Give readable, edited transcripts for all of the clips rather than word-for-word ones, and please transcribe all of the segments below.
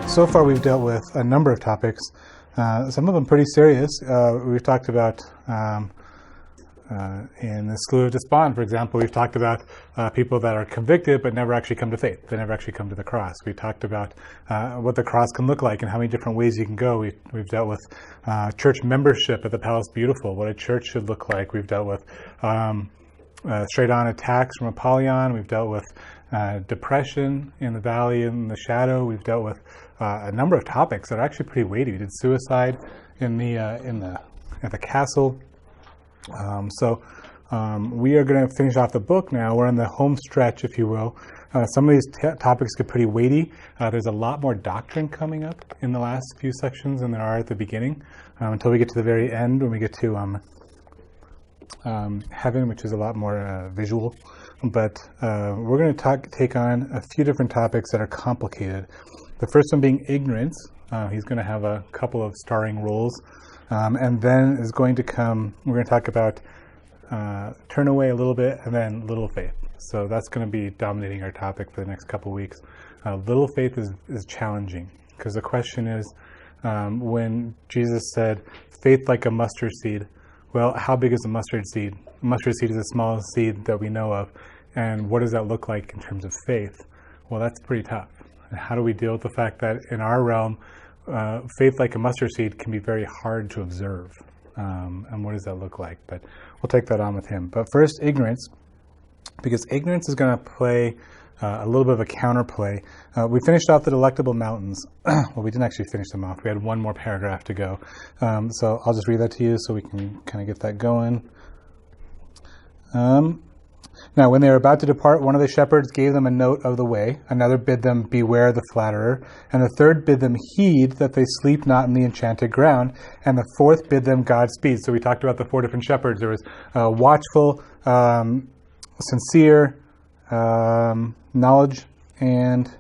So far we've dealt with a number of topics, some of them pretty serious. We've talked about, in the Slough of Despond, for example, we've talked about people that are convicted but never actually come to faith. They never actually come to the cross. We talked about what the cross can look like and how many different ways you can go. We've dealt with church membership at the Palace Beautiful, what a church should look like. We've dealt with straight-on attacks from Apollyon. We've dealt with depression in the valley in the shadow. We've dealt with a number of topics that are actually pretty weighty. We did suicide at the castle. We are going to finish off the book now. We're in the home stretch, if you will. Some of these topics get pretty weighty. There's a lot more doctrine coming up in the last few sections than there are at the beginning, until we get to the very end when we get to heaven, which is a lot more visual. But we're going to take on a few different topics that are complicated. The first one being ignorance. He's going to have a couple of starring roles. And then is going to come, we're going to talk about turn away a little bit and then little faith. So that's going to be dominating our topic for the next couple of weeks. Little faith is challenging, because the question is, when Jesus said, faith like a mustard seed, well, how big is a mustard seed? A mustard seed is the smallest seed that we know of. And what does that look like in terms of faith? Well, that's pretty tough. And how do we deal with the fact that in our realm, faith like a mustard seed can be very hard to observe? And what does that look like? But we'll take that on with him. But first, ignorance, because ignorance is going to play a little bit of a counterplay. We finished off the delectable mountains. Well, we didn't actually finish them off. We had one more paragraph to go. So I'll just read that to you so we can kind of get that going. Now, when they were about to depart, one of the shepherds gave them a note of the way. Another bid them beware the flatterer. And the third bid them heed that they sleep not in the enchanted ground. And the fourth bid them Godspeed. So we talked about the four different shepherds. There was watchful, sincere, knowledge, and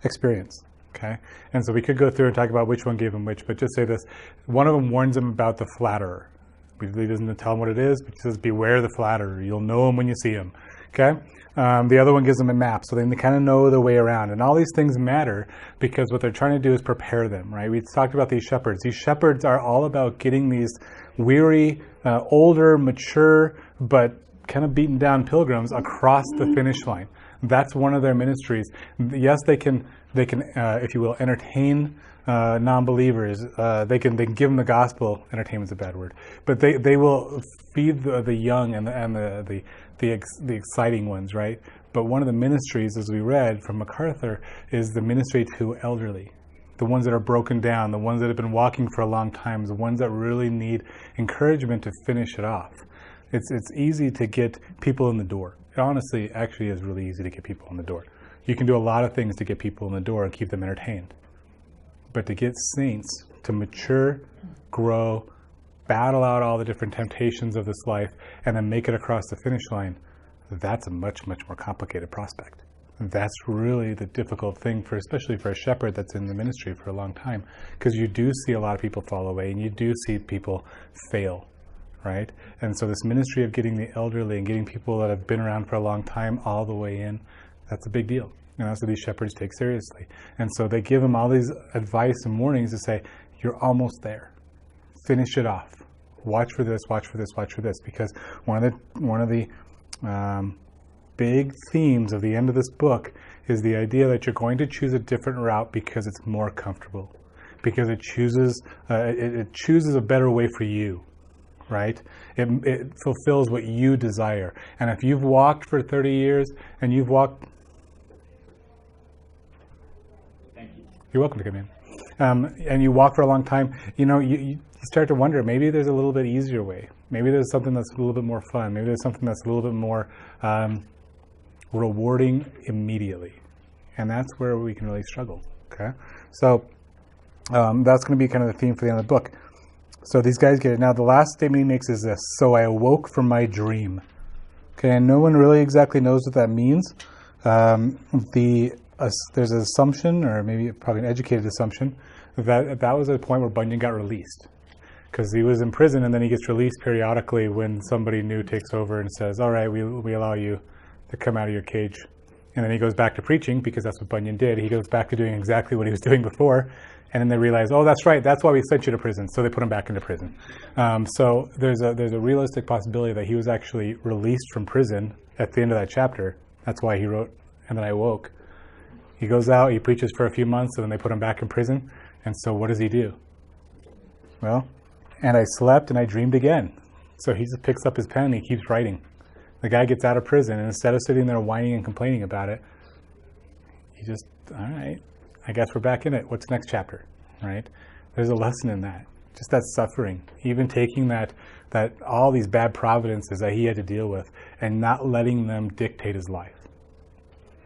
experience. Okay? And so we could go through and talk about which one gave them which, but just say this. One of them warns them about the flatterer. He doesn't tell them what it is, but he says, beware the flatterer. You'll know him when you see him. Okay? The other one gives them a map, so they kind of know their way around. And all these things matter because what they're trying to do is prepare them, right? We talked about these shepherds. These shepherds are all about getting these weary, older, mature, but kind of beaten down pilgrims across the finish line. That's one of their ministries. Yes, they can, if you will, entertain non-believers. They can give them the gospel. Entertainment's a bad word, but they will feed the young and the exciting ones, right? But one of the ministries, as we read from MacArthur, is the ministry to elderly, the ones that are broken down, the ones that have been walking for a long time, the ones that really need encouragement to finish it off. It's easy to get people in the door. It honestly actually is really easy to get people in the door. You can do a lot of things to get people in the door and keep them entertained. But to get saints to mature, grow, battle out all the different temptations of this life, and then make it across the finish line, that's a much, much more complicated prospect. That's really the difficult thing, especially for a shepherd that's in the ministry for a long time, because you do see a lot of people fall away, and you do see people fail, right? And so this ministry of getting the elderly and getting people that have been around for a long time all the way in, that's a big deal. And that's what these shepherds take seriously. And so they give them all these advice and warnings to say, you're almost there. Finish it off. Watch for this, watch for this, watch for this. Because one of the big themes of the end of this book is the idea that you're going to choose a different route because it's more comfortable. Because it chooses a better way for you. Right? It fulfills what you desire. And if you've walked for 30 years and you've walked... You're welcome to come in. And you walk for a long time, you start to wonder, maybe there's a little bit easier way. Maybe there's something that's a little bit more fun. Maybe there's something that's a little bit more rewarding immediately. And that's where we can really struggle. Okay? So that's going to be kind of the theme for the end of the book. So these guys get it. Now the last statement he makes is this: so I awoke from my dream. Okay, and no one really exactly knows what that means. There's an assumption, or maybe probably an educated assumption, that was a point where Bunyan got released. because he was in prison, and then he gets released periodically when somebody new takes over and says, all right, we allow you to come out of your cage. And then he goes back to preaching, because that's what Bunyan did. He goes back to doing exactly what he was doing before. And then they realize, oh, that's right, that's why we sent you to prison. So they put him back into prison. So there's a realistic possibility that he was actually released from prison at the end of that chapter. That's why he wrote, and then I woke. He goes out, he preaches for a few months, and then they put him back in prison. And so what does he do? Well, and I slept and I dreamed again. So he just picks up his pen and he keeps writing. The guy gets out of prison, and instead of sitting there whining and complaining about it, he just, all right, I guess we're back in it. What's next chapter, right? There's a lesson in that. Just that suffering, even taking that all these bad providences that he had to deal with and not letting them dictate his life.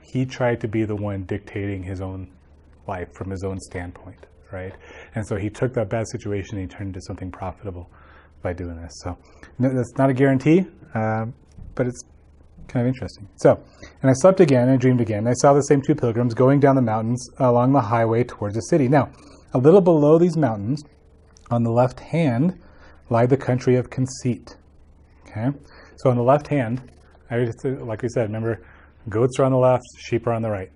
He tried to be the one dictating his own life from his own standpoint, right? And so he took that bad situation and he turned it into something profitable by doing this. So no, that's not a guarantee, but it's kind of interesting. So, and I slept again and I dreamed again. I saw the same two pilgrims going down the mountains along the highway towards the city. Now, a little below these mountains, on the left hand, lie the country of Conceit. Okay? So on the left hand, like we said, remember, goats are on the left, sheep are on the right.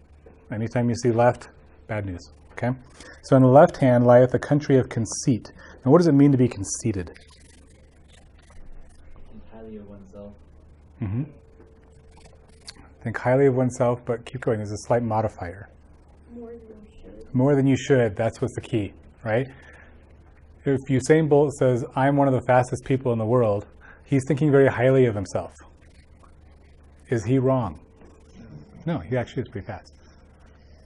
Anytime you see left, bad news. Okay? So on the left hand lieth the country of Conceit. Now what does it mean to be conceited? Think highly of oneself. Mm-hmm. Think highly of oneself, but keep going. There's a slight modifier. More than you should. More than you should. That's what's the key, right? If Usain Bolt says, I'm one of the fastest people in the world, he's thinking very highly of himself. Is he wrong? No, he actually is pretty fast.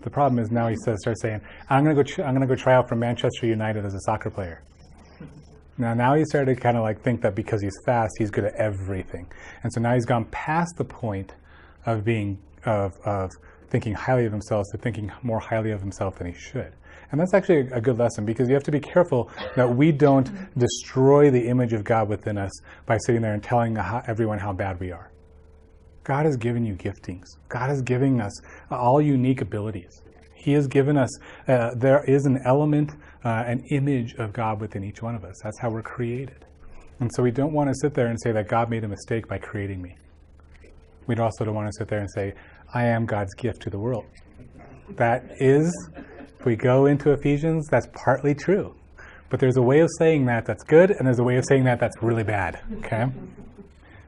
The problem is now he starts saying, I'm going to go try out for Manchester United as a soccer player. Now he's started to kind of like think that because he's fast, he's good at everything. And so now he's gone past the point of being of thinking highly of himself to thinking more highly of himself than he should. And that's actually a good lesson, because you have to be careful that we don't destroy the image of God within us by sitting there and telling everyone how bad we are. God has given you giftings. God is giving us all unique abilities. He has given us, there is an element, an image of God within each one of us. That's how we're created. And so we don't want to sit there and say that God made a mistake by creating me. We also don't want to sit there and say, I am God's gift to the world. That is, if we go into Ephesians, that's partly true. But there's a way of saying that that's good, and there's a way of saying that that's really bad. Okay?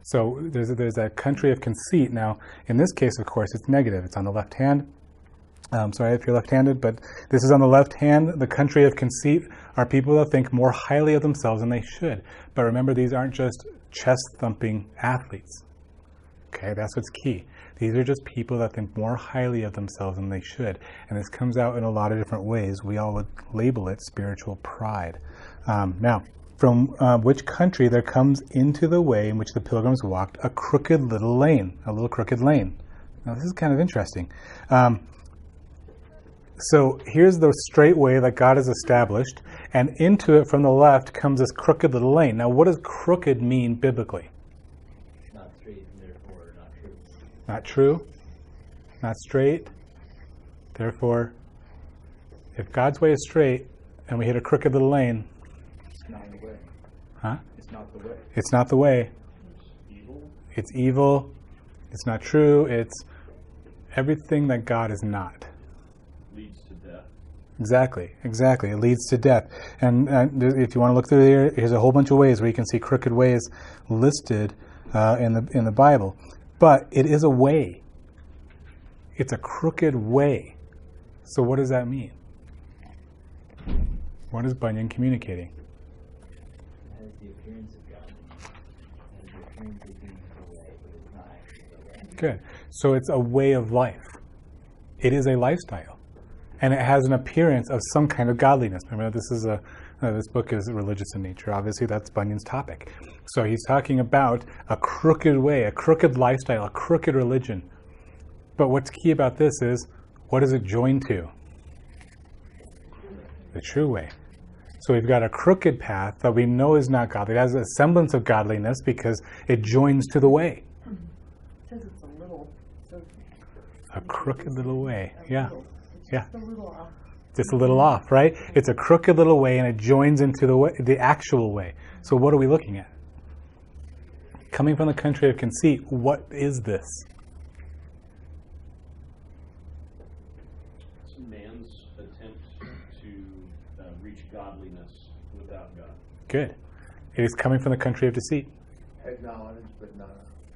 So there's a country of conceit. Now, in this case, of course, it's negative. It's on the left hand. Sorry if you're left-handed, but this is on the left hand. The country of conceit are people that think more highly of themselves than they should. But remember, these aren't just chest-thumping athletes. Okay, that's what's key. These are just people that think more highly of themselves than they should. And this comes out in a lot of different ways. We all would label it spiritual pride. Now, from which country there comes into the way in which the pilgrims walked a crooked little lane, a little crooked lane. Now, this is kind of interesting. So here's the straight way that God has established, and into it from the left comes this crooked little lane. Now, what does crooked mean biblically? Not straight, and therefore not true. Not true, not straight, therefore, if God's way is straight and we hit a crooked little lane, It's not the way. huh? It's not the way. It's not the way. It's evil. It's evil. It's not true. It's everything that God is not. Leads to death. Exactly. It leads to death. And if you want to look through here, here's a whole bunch of ways where you can see crooked ways listed in the Bible. But it is a way. It's a crooked way. So what does that mean? What is Bunyan communicating? It has the appearance of God. It has the appearance of being the way, but it's not actually the way. Good. So it's a way of life. It is a lifestyle. And it has an appearance of some kind of godliness. Remember, this book is religious in nature. Obviously, that's Bunyan's topic. So he's talking about a crooked way, a crooked lifestyle, a crooked religion. But what's key about this is, what is it joined to? The true way. So we've got a crooked path that we know is not godly. It has a semblance of godliness because it joins to the way. It says it's a little. So A crooked little way. Yeah. It's Yeah. just a little off. Just a little off, right? It's a crooked little way, and it joins into the actual way. So what are we looking at? Coming from the country of conceit, what is this? It's man's attempt to reach godliness without God. Good. It is coming from the country of deceit. Head knowledge, but not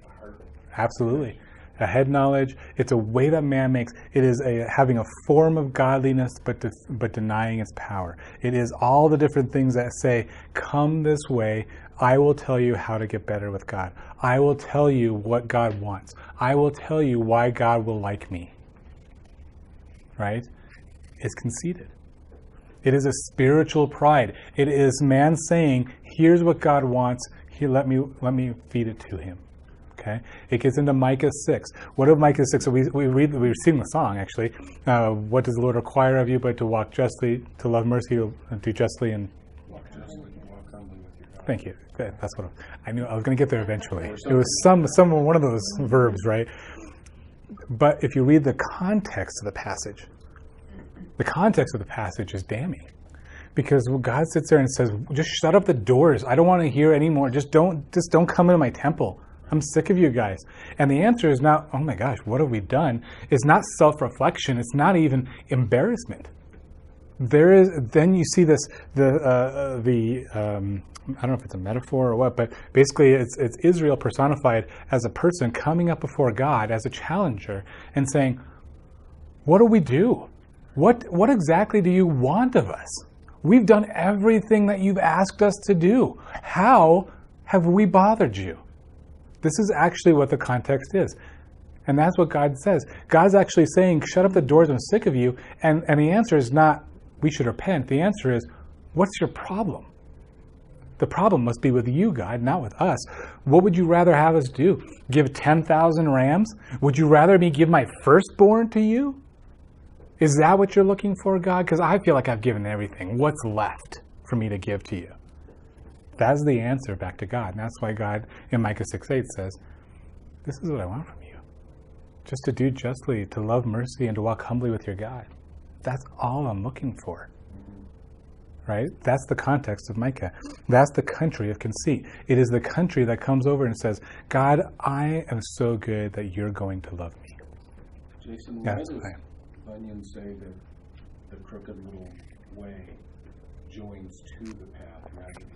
a heart. Absolutely. A head knowledge. It's a way that man makes. It is having a form of godliness, but denying its power. It is all the different things that say, come this way, I will tell you how to get better with God. I will tell you what God wants. I will tell you why God will like me. Right? It's conceited. It is a spiritual pride. It is man saying, here's what God wants. Here, let me feed it to him. Okay? It gets into Micah 6. What of Micah 6? So we sing the song, actually. What does the Lord require of you but to walk justly, to love mercy, to do justly, and Walk justly, walk humbly with your God. thank you. That's what I knew. I was going to get there eventually. It was one of those verbs, right? But if you read the context of the passage is damning. Because God sits there and says, just shut up the doors. I don't want to hear anymore. Just don't come into my temple. I'm sick of you guys. And the answer is not, oh my gosh, what have we done? It's not self-reflection. It's not even embarrassment. Then you see this, I don't know if it's a metaphor or what, but basically it's Israel personified as a person coming up before God as a challenger and saying, what do we do? What exactly do you want of us? We've done everything that you've asked us to do. How have we bothered you? This is actually what the context is. And that's what God says. God's actually saying, shut up the doors, I'm sick of you. And the answer is not, we should repent. The answer is, what's your problem? The problem must be with you, God, not with us. What would you rather have us do? Give 10,000 rams? Would you rather me give my firstborn to you? Is that what you're looking for, God? Because I feel like I've given everything. What's left for me to give to you? That's the answer back to God. And that's why God in Micah 6:8 says, this is what I want from you. Just to do justly, to love mercy, and to walk humbly with your God. That's all I'm looking for. Right? That's the context of Micah. That's the country of conceit. It is the country that comes over and says, God, I am so good that you're going to love me. Jason, why That's does why. Bunyan say that the crooked little way joins to the path rather than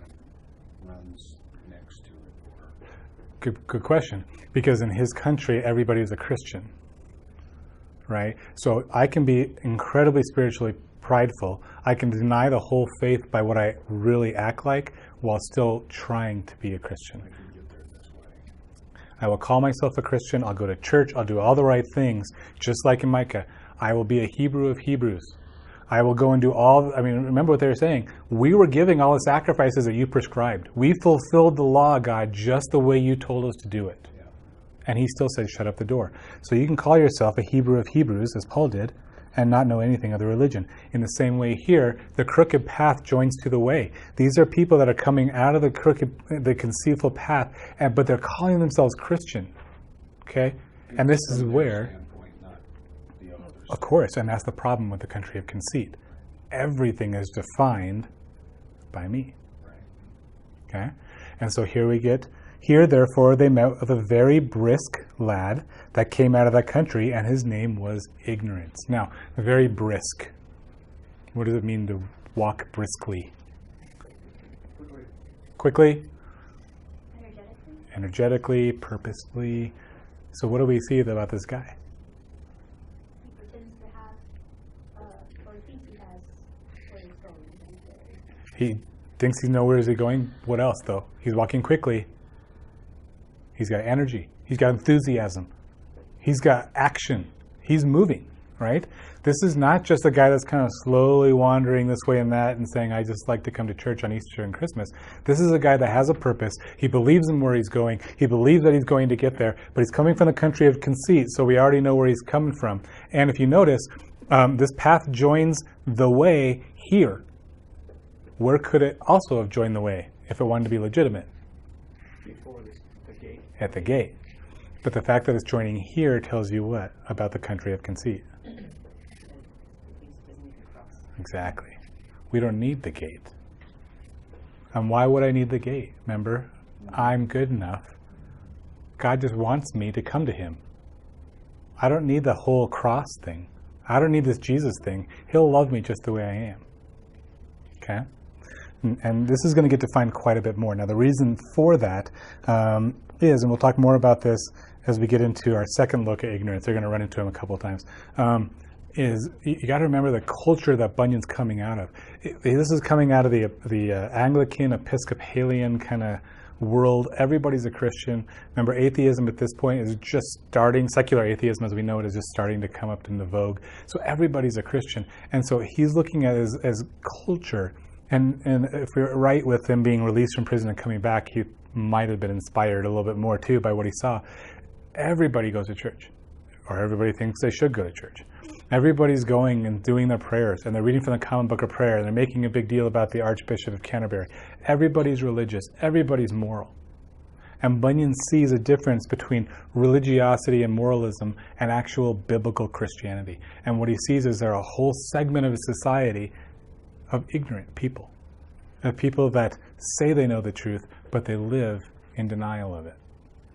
runs next to it? Good question. Because in his country, everybody is a Christian. Right? So I can be incredibly spiritually prideful. I can deny the whole faith by what I really act like while still trying to be a Christian. I can get there this way. I will call myself a Christian. I'll go to church. I'll do all the right things, just like in Micah. I will be a Hebrew of Hebrews. I will go and do remember what they were saying. We were giving all the sacrifices that you prescribed. We fulfilled the law, God, just the way you told us to do it. Yeah. And he still said, shut up the door. So you can call yourself a Hebrew of Hebrews, as Paul did, and not know anything of the religion. In the same way here, the crooked path joins to the way. These are people that are coming out of the conceitful path, but they're calling themselves Christian. Okay? And this is where, of course, and that's the problem with the country of conceit. Everything is defined by me. Okay? And so here therefore they met with a very brisk lad that came out of that country, and his name was Ignorance. Now, very brisk. What does it mean to walk briskly? Quickly? Energetically, purposefully. So what do we see about this guy? He pretends to have, or thinks he has where he's going. He thinks he knows where he's going. What else, though? He's walking quickly. He's got energy. He's got enthusiasm. He's got action. He's moving, right? This is not just a guy that's kind of slowly wandering this way and that and saying, I just like to come to church on Easter and Christmas. This is a guy that has a purpose. He believes in where he's going. He believes that he's going to get there, but he's coming from the country of conceit, so we already know where he's coming from. And if you notice, this path joins the way here. Where could it also have joined the way if it wanted to be legitimate? Before the gate. At the gate. But the fact that it's joining here tells you what about the country of conceit? Exactly. We don't need the gate. And why would I need the gate? Remember, I'm good enough. God just wants me to come to him. I don't need the whole cross thing. I don't need this Jesus thing. He'll love me just the way I am. Okay? And this is going to get defined quite a bit more. Now, the reason for that is, and we'll talk more about this as we get into our second look at ignorance. They're going to run into him a couple of times. Is you got to remember the culture that Bunyan's coming out of. This is coming out of the Anglican, Episcopalian kind of world. Everybody's a Christian. Remember, atheism at this point is just starting. Secular atheism, as we know it, is just starting to come up into vogue. So everybody's a Christian. And so he's looking at it as culture. And if we're right with him being released from prison and coming back, he might have been inspired a little bit more too by what he saw. Everybody goes to church, or everybody thinks they should go to church. Everybody's going and doing their prayers, and they're reading from the Common Book of Prayer, and they're making a big deal about the Archbishop of Canterbury. Everybody's religious. Everybody's moral. And Bunyan sees a difference between religiosity and moralism and actual biblical Christianity. And what he sees is there a whole segment of society of ignorant people, of people that say they know the truth, but they live in denial of it.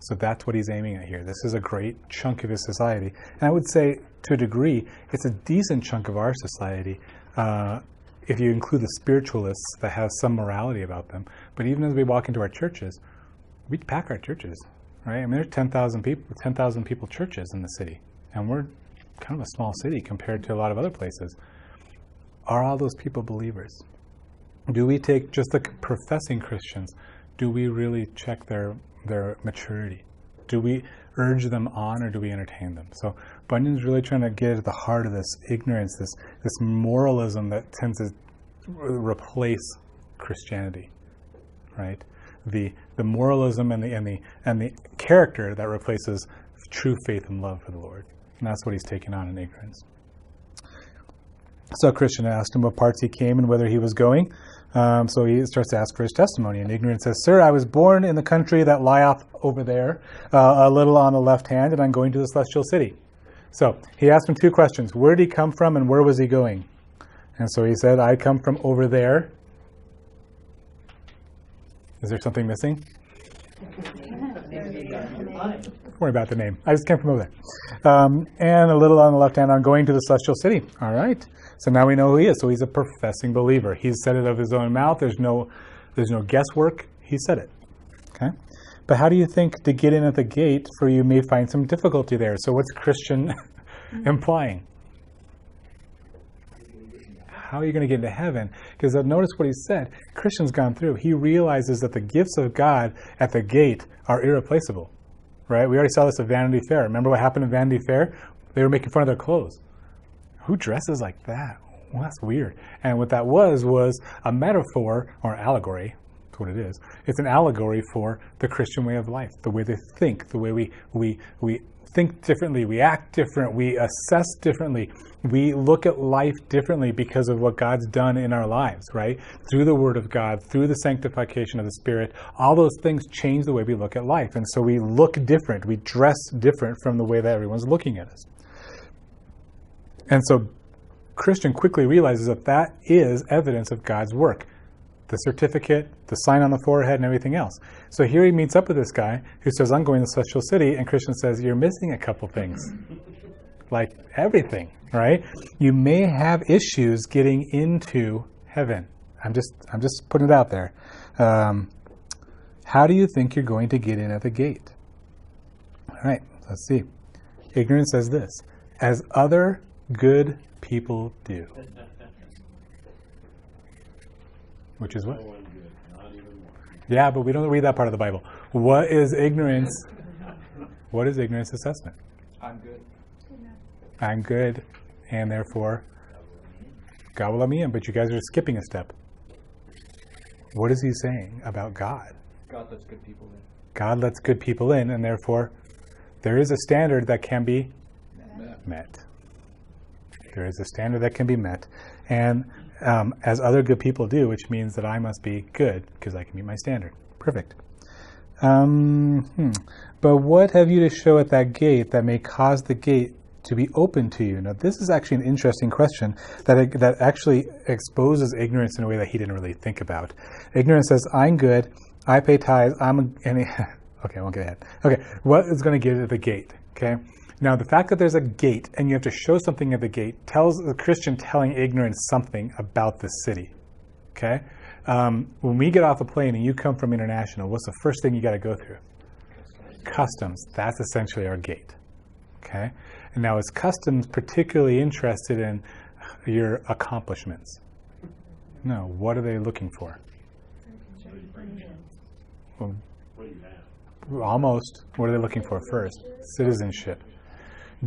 So that's what he's aiming at here. This is a great chunk of his society. And I would say, to a degree, it's a decent chunk of our society, if you include the spiritualists that have some morality about them. But even as we walk into our churches, we pack our churches, right? I mean, there's 10,000 people churches in the city. And we're kind of a small city compared to a lot of other places. Are all those people believers? Do we take just the professing Christians? Do we really check their maturity? Do we urge them on, or do we entertain them? So Bunyan's really trying to get at the heart of this ignorance, this moralism that tends to replace Christianity, right? The moralism and the character that replaces true faith and love for the Lord. And that's what he's taking on in ignorance. So Christian asked him what parts he came and whither he was going. So he starts to ask for his testimony. And ignorance says, "Sir, I was born in the country that lieth over there, a little on the left hand, and I'm going to the celestial city." So he asked him two questions. Where did he come from and where was he going? And so he said, "I come from over there." Is there something missing? Don't worry about the name. I just came from over there. And a little on the left hand, I'm going to the celestial city. All right. So now we know who he is. So he's a professing believer. He's said it of his own mouth. There's no guesswork. He said it. Okay. But how do you think to get in at the gate, for you may find some difficulty there? So what's Christian implying? How are you going to get into heaven? Because notice what he said. Christian's gone through. He realizes that the gifts of God at the gate are irreplaceable. Right? We already saw this at Vanity Fair. Remember what happened at Vanity Fair? They were making fun of their clothes. Who dresses like that? Well, that's weird. And what that was a metaphor, or allegory. That's what it is. It's an allegory for the Christian way of life, the way they think, the way we think differently, we act different, we assess differently, we look at life differently because of what God's done in our lives, right? Through the Word of God, through the sanctification of the Spirit, all those things change the way we look at life. And so we look different, we dress different from the way that everyone's looking at us. And so Christian quickly realizes that is evidence of God's work. The certificate, the sign on the forehead, and everything else. So here he meets up with this guy who says, "I'm going to the celestial city," and Christian says, "You're missing a couple things." Like everything, right? You may have issues getting into heaven. I'm just putting it out there. How do you think you're going to get in at the gate? All right, let's see. Ignorance says this: as other good people do. Which is what? Yeah, but we don't read that part of the Bible. What is ignorance? What is ignorance assessment? I'm good. I'm good, and therefore God will let me in. But you guys are skipping a step. What is he saying about God? God lets good people in. God lets good people in, and therefore there is a standard that can be met. There is a standard that can be met. And as other good people do, which means that I must be good because I can meet my standard. Perfect. But what have you to show at that gate that may cause the gate to be open to you? Now, this is actually an interesting question that actually exposes ignorance in a way that he didn't really think about. Ignorance says, I'm good, I pay tithes, okay, I won't get ahead. Okay, what is going to get at the gate? Okay, now the fact that there's a gate and you have to show something at the gate tells the Christian telling ignorance something about the city. Okay, when we get off a plane and you come from international, what's the first thing you got to go through? Customs. That's essentially our gate. Okay, and now is customs particularly interested in your accomplishments? No. What are they looking for? Well, almost. What are they looking for first? Citizenship.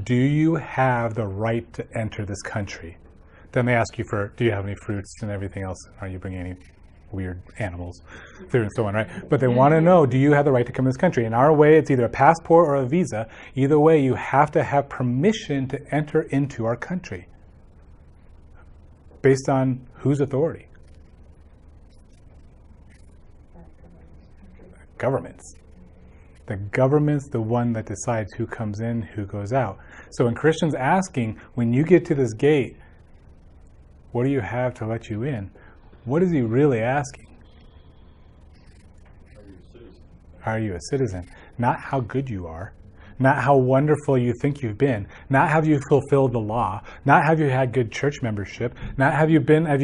Do you have the right to enter this country? Then they ask you for, do you have any fruits and everything else? Are you bringing any weird animals through and so on, right? But they want to know, do you have the right to come to this country? In our way, it's either a passport or a visa. Either way, you have to have permission to enter into our country. Based on whose authority? Governments. The government's the one that decides who comes in, who goes out. So when Christians asking, when you get to this gate, what do you have to let you in? What is he really asking? Are you a citizen? Not how good you are, not how wonderful you think you've been, not have you fulfilled the law, not have you had good church membership, not have you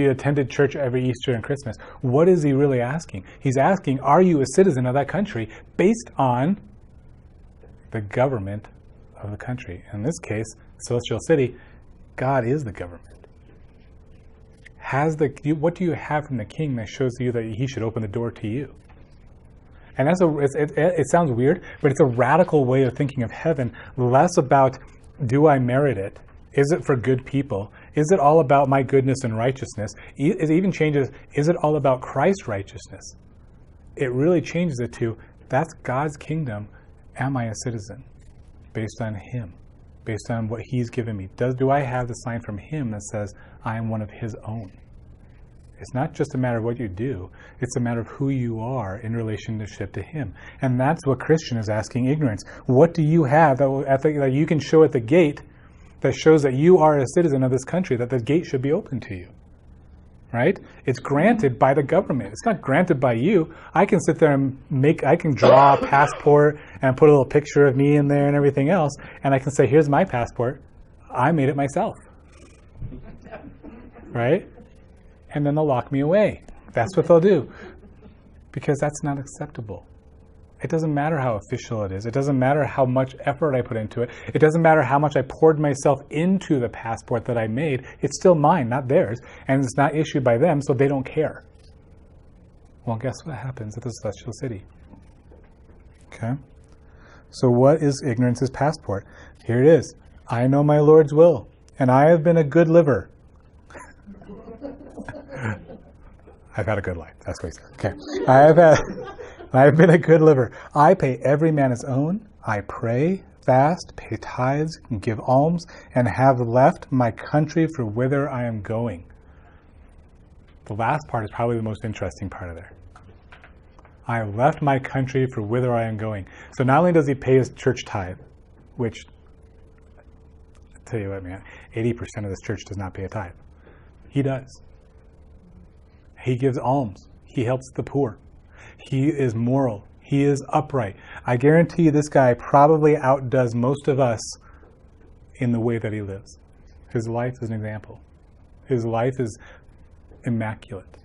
attended church every Easter and Christmas. What is he really asking? He's asking, are you a citizen of that country based on the government of the country? In this case, Celestial City, God is the government. What do you have from the king that shows you that he should open the door to you? And it sounds weird, but it's a radical way of thinking of heaven, less about, do I merit it? Is it for good people? Is it all about my goodness and righteousness? It even changes, is it all about Christ's righteousness? It really changes it to, that's God's kingdom. Am I a citizen? Based on him, based on what he's given me. Do I have the sign from him that says, I am one of his own? It's not just a matter of what you do. It's a matter of who you are in relationship to him. And that's what Christian is asking ignorance. What do you have that you can show at the gate that shows that you are a citizen of this country, that the gate should be open to you? Right? It's granted by the government. It's not granted by you. I can sit there and I can draw a passport and put a little picture of me in there and everything else, and I can say, here's my passport. I made it myself. Right? And then they'll lock me away. That's what they'll do. Because that's not acceptable. It doesn't matter how official it is. It doesn't matter how much effort I put into it. It doesn't matter how much I poured myself into the passport that I made. It's still mine, not theirs. And it's not issued by them, so they don't care. Well, guess what happens at the Celestial City? Okay? So what is ignorance's passport? Here it is. I know my Lord's will, and I have been a good liver. I've had a good life. That's what he says. Okay. I've been a good liver. I pay every man his own. I pray, fast, pay tithes, and give alms, and have left my country for whither I am going. The last part is probably the most interesting part of there. I have left my country for whither I am going. So not only does he pay his church tithe, which, I'll tell you what, man, 80% of this church does not pay a tithe. He does. He gives alms. He helps the poor. He is moral. He is upright. I guarantee you this guy probably outdoes most of us in the way that he lives. His life is an example. His life is immaculate,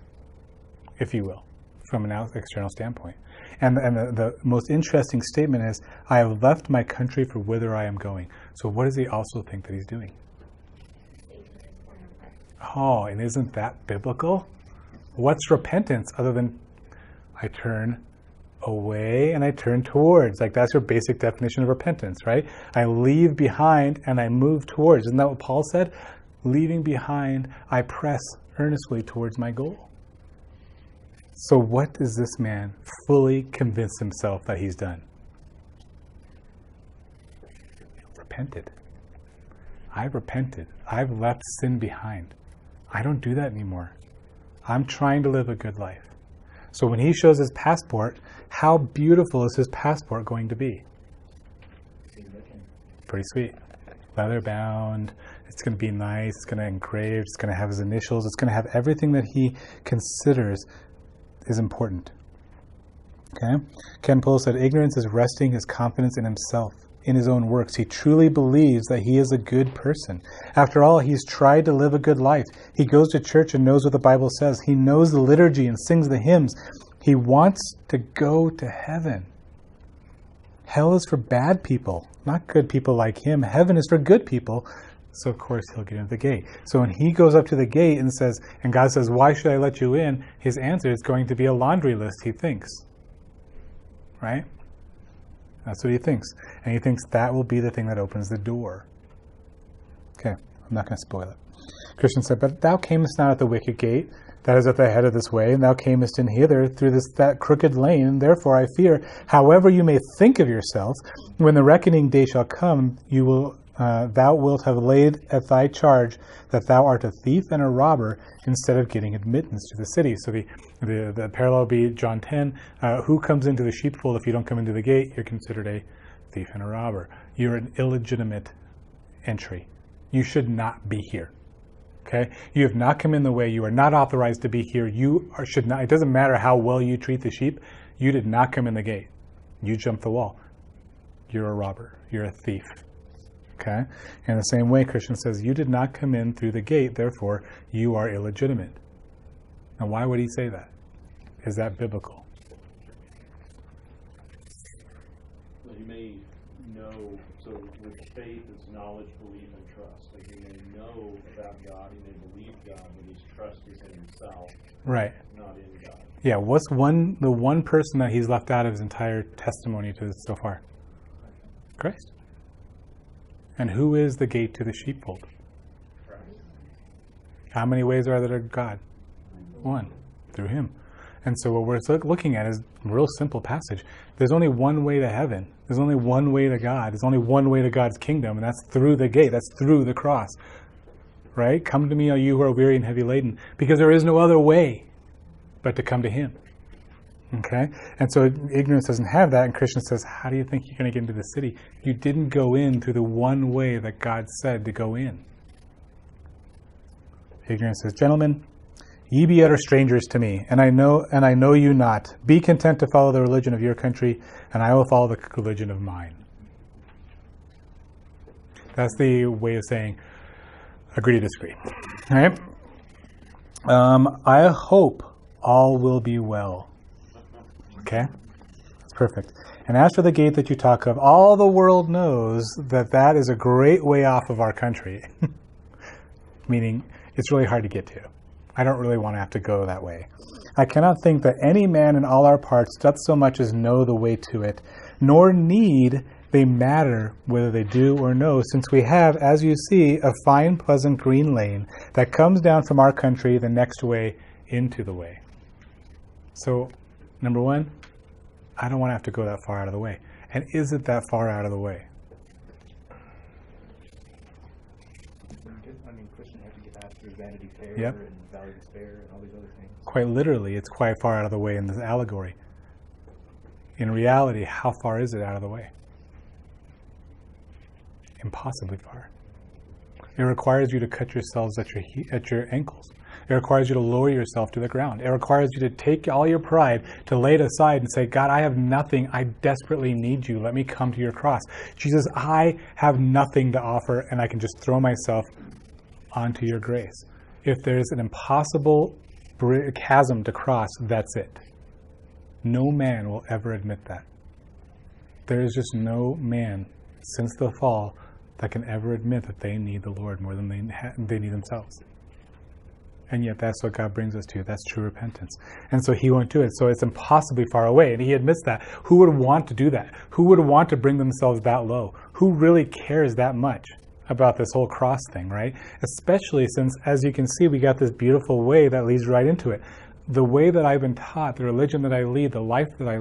if you will, from an external standpoint. And the most interesting statement is, I have left my country for whither I am going. So what does he also think that he's doing? Oh, and isn't that biblical? What's repentance other than I turn away and I turn towards? Like, that's your basic definition of repentance, right? I leave behind and I move towards. Isn't that what Paul said? Leaving behind, I press earnestly towards my goal. So what does this man fully convince himself that he's done? Repented. I've repented. I've left sin behind. I don't do that anymore. I'm trying to live a good life. So when he shows his passport, how beautiful is his passport going to be? Pretty sweet. leather bound. It's going to be nice. It's going to engrave. It's going to have his initials. It's going to have everything that he considers is important. Okay? Ken Poole said, ignorance is resting his confidence in himself, in his own works. He truly believes that he is a good person. After all, he's tried to live a good life. He goes to church and knows what the Bible says. He knows the liturgy and sings the hymns. He wants to go to heaven. Hell is for bad people, not good people like him. Heaven is for good people. So, of course, he'll get into the gate. So when he goes up to the gate and says, and God says, why should I let you in? His answer is going to be a laundry list, he thinks. Right? That's what he thinks. And he thinks that will be the thing that opens the door. Okay, I'm not going to spoil it. Christian said, but thou camest not at the wicket gate, that is at the head of this way, and thou camest in hither through that crooked lane. Therefore I fear, however you may think of yourself, when the reckoning day shall come, thou wilt have laid at thy charge that thou art a thief and a robber, instead of getting admittance to the city. So the parallel would be John 10, who comes into the sheepfold? If you don't come into the gate, you're considered a thief and a robber. You're an illegitimate entry. You should not be here. Okay? You have not come in the way. You are not authorized to be here. Should not. It doesn't matter how well you treat the sheep. You did not come in the gate. You jumped the wall. You're a robber. You're a thief. Okay? In the same way, Christian says, you did not come in through the gate, therefore you are illegitimate. Now, why would he say that? Is that biblical? Well, you may know, so with faith is knowledge, belief, and trust. Like you may know about God, you may believe God, but his trust is in himself, right? Not in God. Yeah, what's the one person that he's left out of his entire testimony to so far? Christ. And who is the gate to the sheepfold? Christ. How many ways are there to God? One, through him. And so what we're looking at is a real simple passage. There's only one way to heaven. There's only one way to God. There's only one way to God's kingdom, and that's through the gate. That's through the cross. Right? Come to me, all you who are weary and heavy laden, because there is no other way but to come to him. Okay? And so ignorance doesn't have that, and Christian says, how do you think you're going to get into the city? You didn't go in through the one way that God said to go in. Ignorance says, gentlemen, ye be utter strangers to me, and I know you not. Be content to follow the religion of your country, and I will follow the religion of mine. That's the way of saying, agree to disagree. All right? I hope all will be well. Okay? That's perfect. And as for the gate that you talk of, all the world knows that is a great way off of our country. Meaning, it's really hard to get to. I don't really want to have to go that way. I cannot think that any man in all our parts doth so much as know the way to it, nor need they matter whether they do or no, since we have, as you see, a fine, pleasant green lane that comes down from our country the next way into the way. So, number one, I don't want to have to go that far out of the way. And is it that far out of the way? I mean, Christian have to get past through Vanity Fair Yep. and Valley of Despair and all these other things. Quite literally, it's quite far out of the way in this allegory. In reality, how far is it out of the way? Impossibly far. It requires you to cut yourselves at your ankles. It requires you to lower yourself to the ground. It requires you to take all your pride, to lay it aside and say, God, I have nothing. I desperately need you. Let me come to your cross. Jesus, I have nothing to offer, and I can just throw myself onto your grace. If there's an impossible chasm to cross, that's it. No man will ever admit that. There is just no man since the fall that can ever admit that they need the Lord more than they need themselves. And yet that's what God brings us to. That's true repentance. And so he won't do it. So it's impossibly far away. And he admits that. Who would want to do that? Who would want to bring themselves that low? Who really cares that much about this whole cross thing, right? Especially since, as you can see, we got this beautiful way that leads right into it. The way that I've been taught, the religion that I lead, the life that I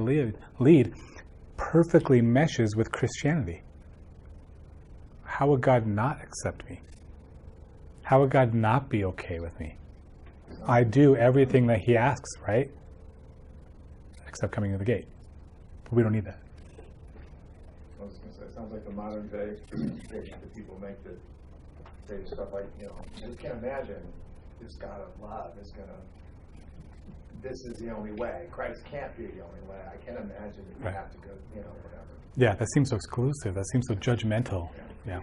lead perfectly meshes with Christianity. How would God not accept me? How would God not be okay with me? I do everything that he asks, right? Except coming to the gate. But we don't need that. I was going to say, it sounds like the modern day statement that people make that say stuff like, you know, I just can't imagine this God of love is going to, this is the only way. Christ can't be the only way. I can't imagine that you Right. have to go, you know, whatever. Yeah, that seems so exclusive. That seems so judgmental. Yeah.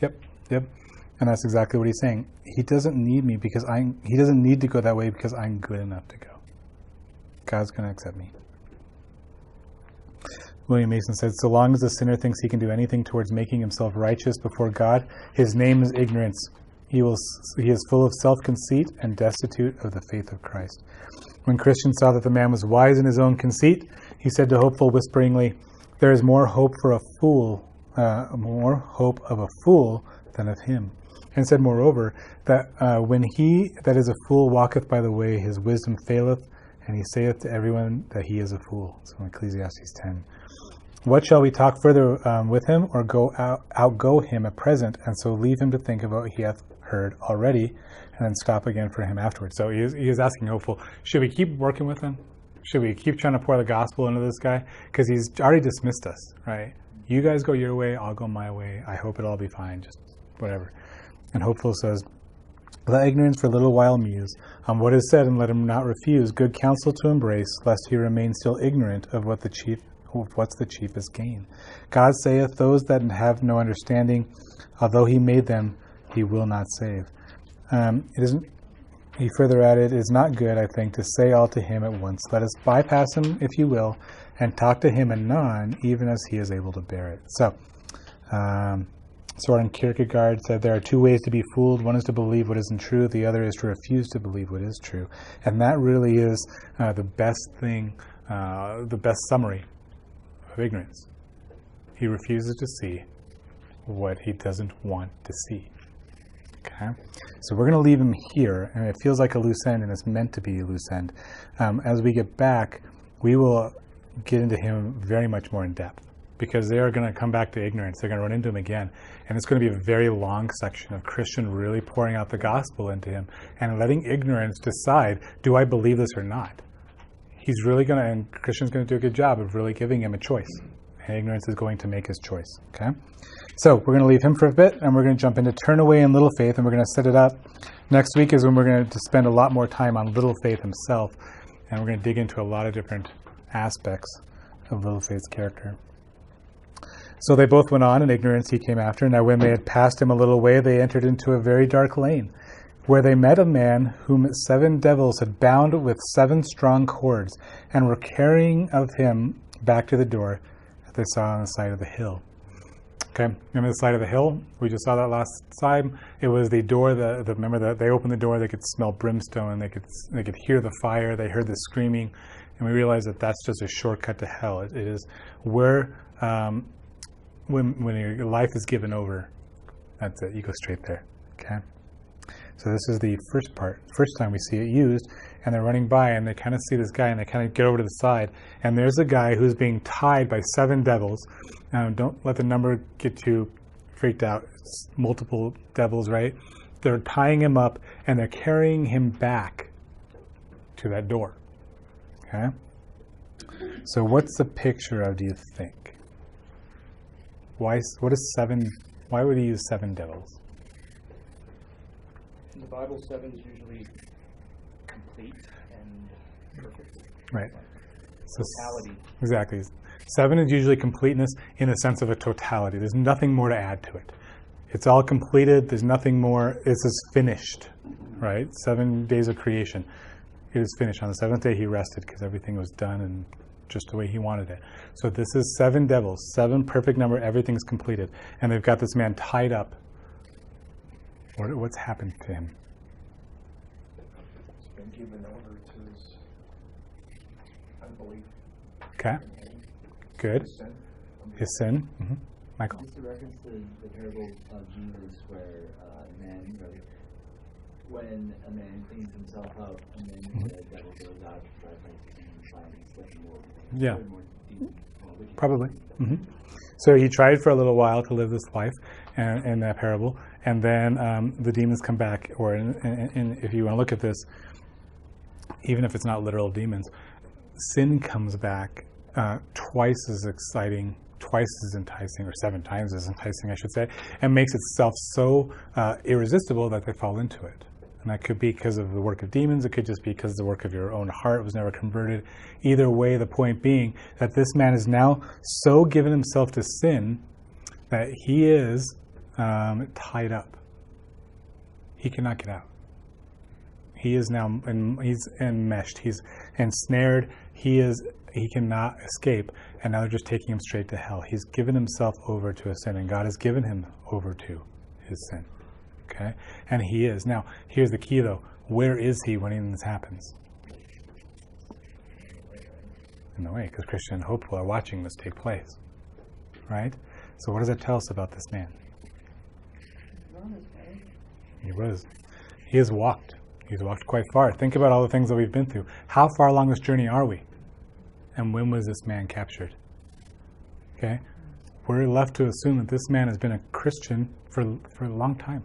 Yep. And that's exactly what he's saying. He doesn't need me because he doesn't need to go that way because I'm good enough to go. God's going to accept me. William Mason said, so long as the sinner thinks he can do anything towards making himself righteous before God, his name is ignorance. He is full of self-conceit and destitute of the faith of Christ. When Christian saw that the man was wise in his own conceit, he said to Hopeful whisperingly, there is more hope of a fool than of him. And said moreover, that when he that is a fool walketh by the way, his wisdom faileth, and he saith to everyone that he is a fool. So in Ecclesiastes 10. What shall we talk further with him, or outgo him at present, and so leave him to think of what he hath heard already, and then stop again for him afterwards? So he is asking Hopeful, should we keep working with him? Should we keep trying to pour the gospel into this guy? Because he's already dismissed us, right? You guys go your way, I'll go my way. I hope it'll all be fine, just whatever. And Hopeful says, let ignorance for a little while muse on what is said, and let him not refuse good counsel to embrace, lest he remain still ignorant of what's the chiefest gain. God saith, those that have no understanding, although he made them, he will not save. He further added, it is not good, I think, to say all to him at once. Let us bypass him, if you will, and talk to him anon, even as he is able to bear it. So, Soren Kierkegaard said there are two ways to be fooled. One is to believe what isn't true. The other is to refuse to believe what is true. And that really is the best thing, the best summary of ignorance. He refuses to see what he doesn't want to see. Okay? So we're going to leave him here, and it feels like a loose end, and it's meant to be a loose end. As we get back, we will get into him very much more in depth, because they are going to come back to ignorance. They're going to run into him again. And it's going to be a very long section of Christian really pouring out the gospel into him and letting ignorance decide, do I believe this or not? He's really going to, and Christian's going to do a good job of really giving him a choice. And ignorance is going to make his choice. Okay? So we're going to leave him for a bit, and we're going to jump into Turn Away in Little Faith, and we're going to set it up. Next week is when we're going to spend a lot more time on Little Faith himself, and we're going to dig into a lot of different aspects of Little Faith's character. So they both went on in ignorance he came after. Now when they had passed him a little way, they entered into a very dark lane, where they met a man whom 7 devils had bound with 7 strong cords, and were carrying of him back to the door that they saw on the side of the hill. Okay, remember the side of the hill? We just saw that last time. It was the door. Remember that they opened the door. They could smell brimstone. They could hear the fire. They heard the screaming, and we realized that that's just a shortcut to hell. It is where when your life is given over, that's it. You go straight there. Okay. So this is the first time we see it used, and they're running by, and they kind of see this guy, and they kind of get over to the side, and there's a guy who's being tied by 7 devils. Don't let the number get too freaked out. It's multiple devils, right? They're tying him up, and they're carrying him back to that door. Okay? So what's the picture of, do you think? Why would he use 7 devils? In the Bible, 7 is usually complete and perfect. Right. So Totality. Exactly. 7 is usually completeness in the sense of a totality. There's nothing more to add to it. It's all completed. There's nothing more. This is finished, right? 7 days of creation. It is finished. On the 7th day, he rested because everything was done and just the way he wanted it. So this is 7 devils, 7 perfect number. Everything's completed. And they've got this man tied up. What's happened to him? It's been given over to his unbelief. Okay. Good. His sin. His sin. Mm-hmm. Michael? Just to reference the parable of Jesus where when a man cleans himself up and then the devil goes out to try to find something more. Yeah. More deep, wicked. Probably. Mm-hmm. So he tried for a little while to live this life in that parable, and then the demons come back, or if you want to look at this, even if it's not literal demons, sin comes back twice as exciting, twice as enticing, or 7 times as enticing, I should say, and makes itself so irresistible that they fall into it. And that could be because of the work of demons. It could just be because of the work of your own heart was never converted. Either way, the point being that this man is now so given himself to sin that he is tied up. He cannot get out. He is now, he's enmeshed. He's ensnared. He cannot escape. And now they're just taking him straight to hell. He's given himself over to a sin, and God has given him over to his sin. Okay? And he is. Now, here's the key though. Where is he when anything happens? In the way, because Christian and hopeful are watching this take place. Right? So what does that tell us about this man? He was. He has walked. He's walked quite far. Think about all the things that we've been through. How far along this journey are we? And when was this man captured? Okay? We're left to assume that this man has been a Christian for a long time.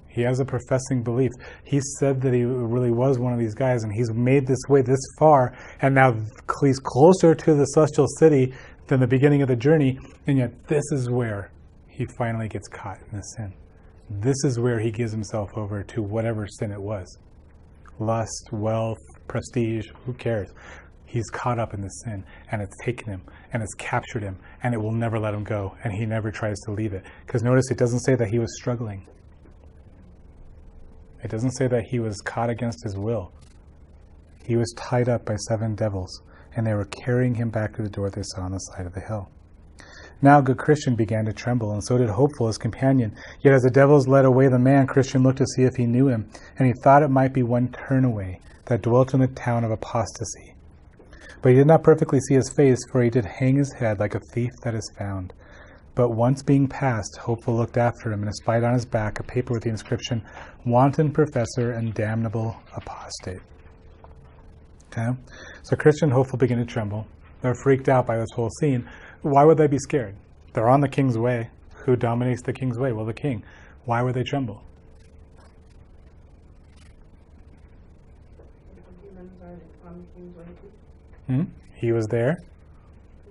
He has a professing belief. He said that he really was one of these guys, and he's made this way this far, and now he's closer to the celestial city than the beginning of the journey, and yet this is where he finally gets caught in the sin. This is where he gives himself over to whatever sin it was. Lust, wealth, prestige, who cares? He's caught up in the sin, and it's taken him, and it's captured him, and it will never let him go, and he never tries to leave it. Because notice, it doesn't say that he was struggling. It doesn't say that he was caught against his will. He was tied up by 7 devils, and they were carrying him back to the door they saw on the side of the hill. Now good Christian began to tremble, and so did Hopeful, his companion. Yet as the devils led away the man, Christian looked to see if he knew him, and he thought it might be one Turnaway that dwelt in the town of apostasy. But he did not perfectly see his face, for he did hang his head like a thief that is found. But once being passed, Hopeful looked after him, and espied on his back a paper with the inscription, Wanton Professor and Damnable Apostate. Okay? So Christian and Hopeful begin to tremble. They're freaked out by this whole scene. Why would they be scared? They're on the king's way. Who dominates the king's way? Well, the king. Why would they tremble? The demons are on the king's way too. He was there.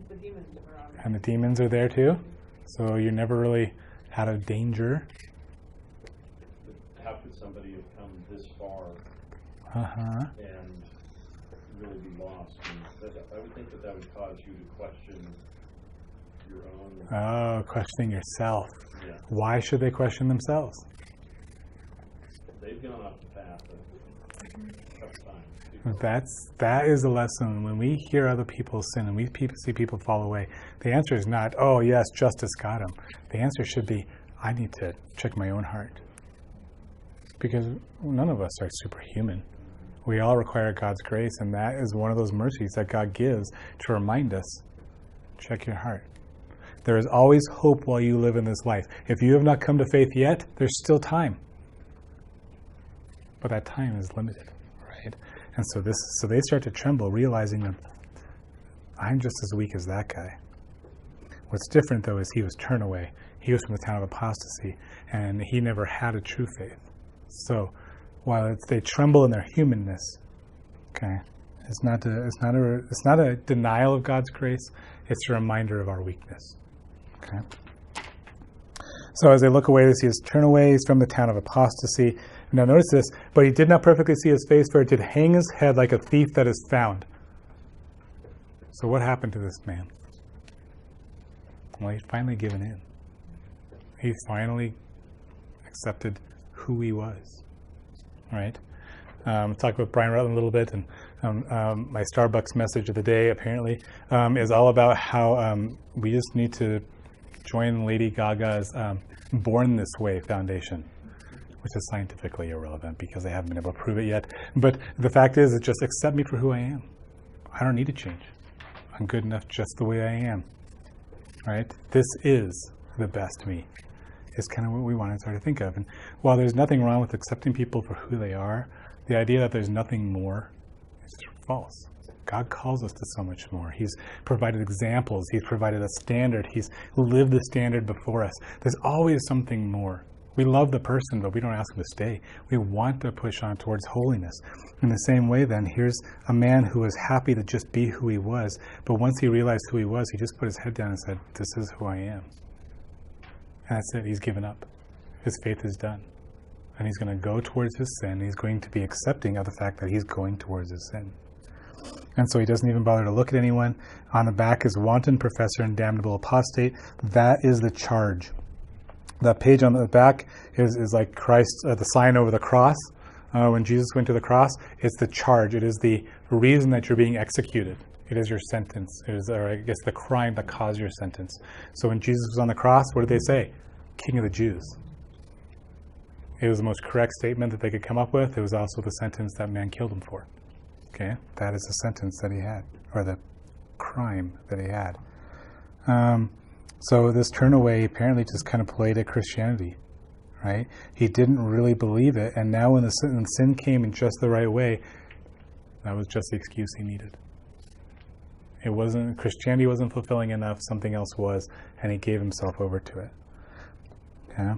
The demons are on. And the demons are there too. So you're never really out of danger. But how could somebody have come this far and really be lost? And I would think that would cause you to question your own. Oh, questioning yourself. Yeah. Why should they question themselves? They've gone off the path of tough times. That is a lesson. When we hear other people sin and we see people fall away, the answer is not, oh yes, justice got him. The answer should be, I need to check my own heart. Because none of us are superhuman. We all require God's grace, and that is one of those mercies that God gives to remind us, check your heart. There is always hope while you live in this life. If you have not come to faith yet, there's still time. But that time is limited, right? And so they start to tremble, realizing that I'm just as weak as that guy. What's different, though, is he was Turnaway. He was from the town of apostasy, and he never had a true faith. So while they tremble in their humanness, okay, it's not a denial of God's grace. It's a reminder of our weakness. Okay. So as they look away, they see his Turnaway. He's from the town of apostasy. Now notice this, but he did not perfectly see his face, for it did hang his head like a thief that is found. So what happened to this man? Well, he's finally given in. He finally accepted who he was. Right? Talk about Brian Rutland a little bit, and my Starbucks message of the day apparently is all about how we just need to join Lady Gaga's Born This Way Foundation, which is scientifically irrelevant because they haven't been able to prove it yet. But the fact is, it's just accept me for who I am. I don't need to change. I'm good enough just the way I am. Right? This is the best me. Is kind of what we want to start to think of. And while there's nothing wrong with accepting people for who they are, the idea that there's nothing more is false. God calls us to so much more. He's provided examples. He's provided a standard. He's lived the standard before us. There's always something more. We love the person, but we don't ask them to stay. We want to push on towards holiness. In the same way, then, here's a man who was happy to just be who he was, but once he realized who he was, he just put his head down and said, this is who I am. And that's it. He's given up. His faith is done. And he's going to go towards his sin. He's going to be accepting of the fact that he's going towards his sin. And so he doesn't even bother to look at anyone. On the back is wanton professor and damnable apostate. That is the charge. That page on the back is like Christ, the sign over the cross. When Jesus went to the cross, it's the charge. It is the reason that you're being executed. It is your sentence. It is, or I guess, the crime that caused your sentence. So when Jesus was on the cross, what did they say? King of the Jews. It was the most correct statement that they could come up with. It was also the sentence that man killed him for. Okay, that is the sentence that he had, or the crime that he had. So this turn away apparently just kind of played at Christianity, right? He didn't really believe it, and now when the sin came in just the right way, that was just the excuse he needed. It wasn't, Christianity wasn't fulfilling enough, something else was, and he gave himself over to it. Okay?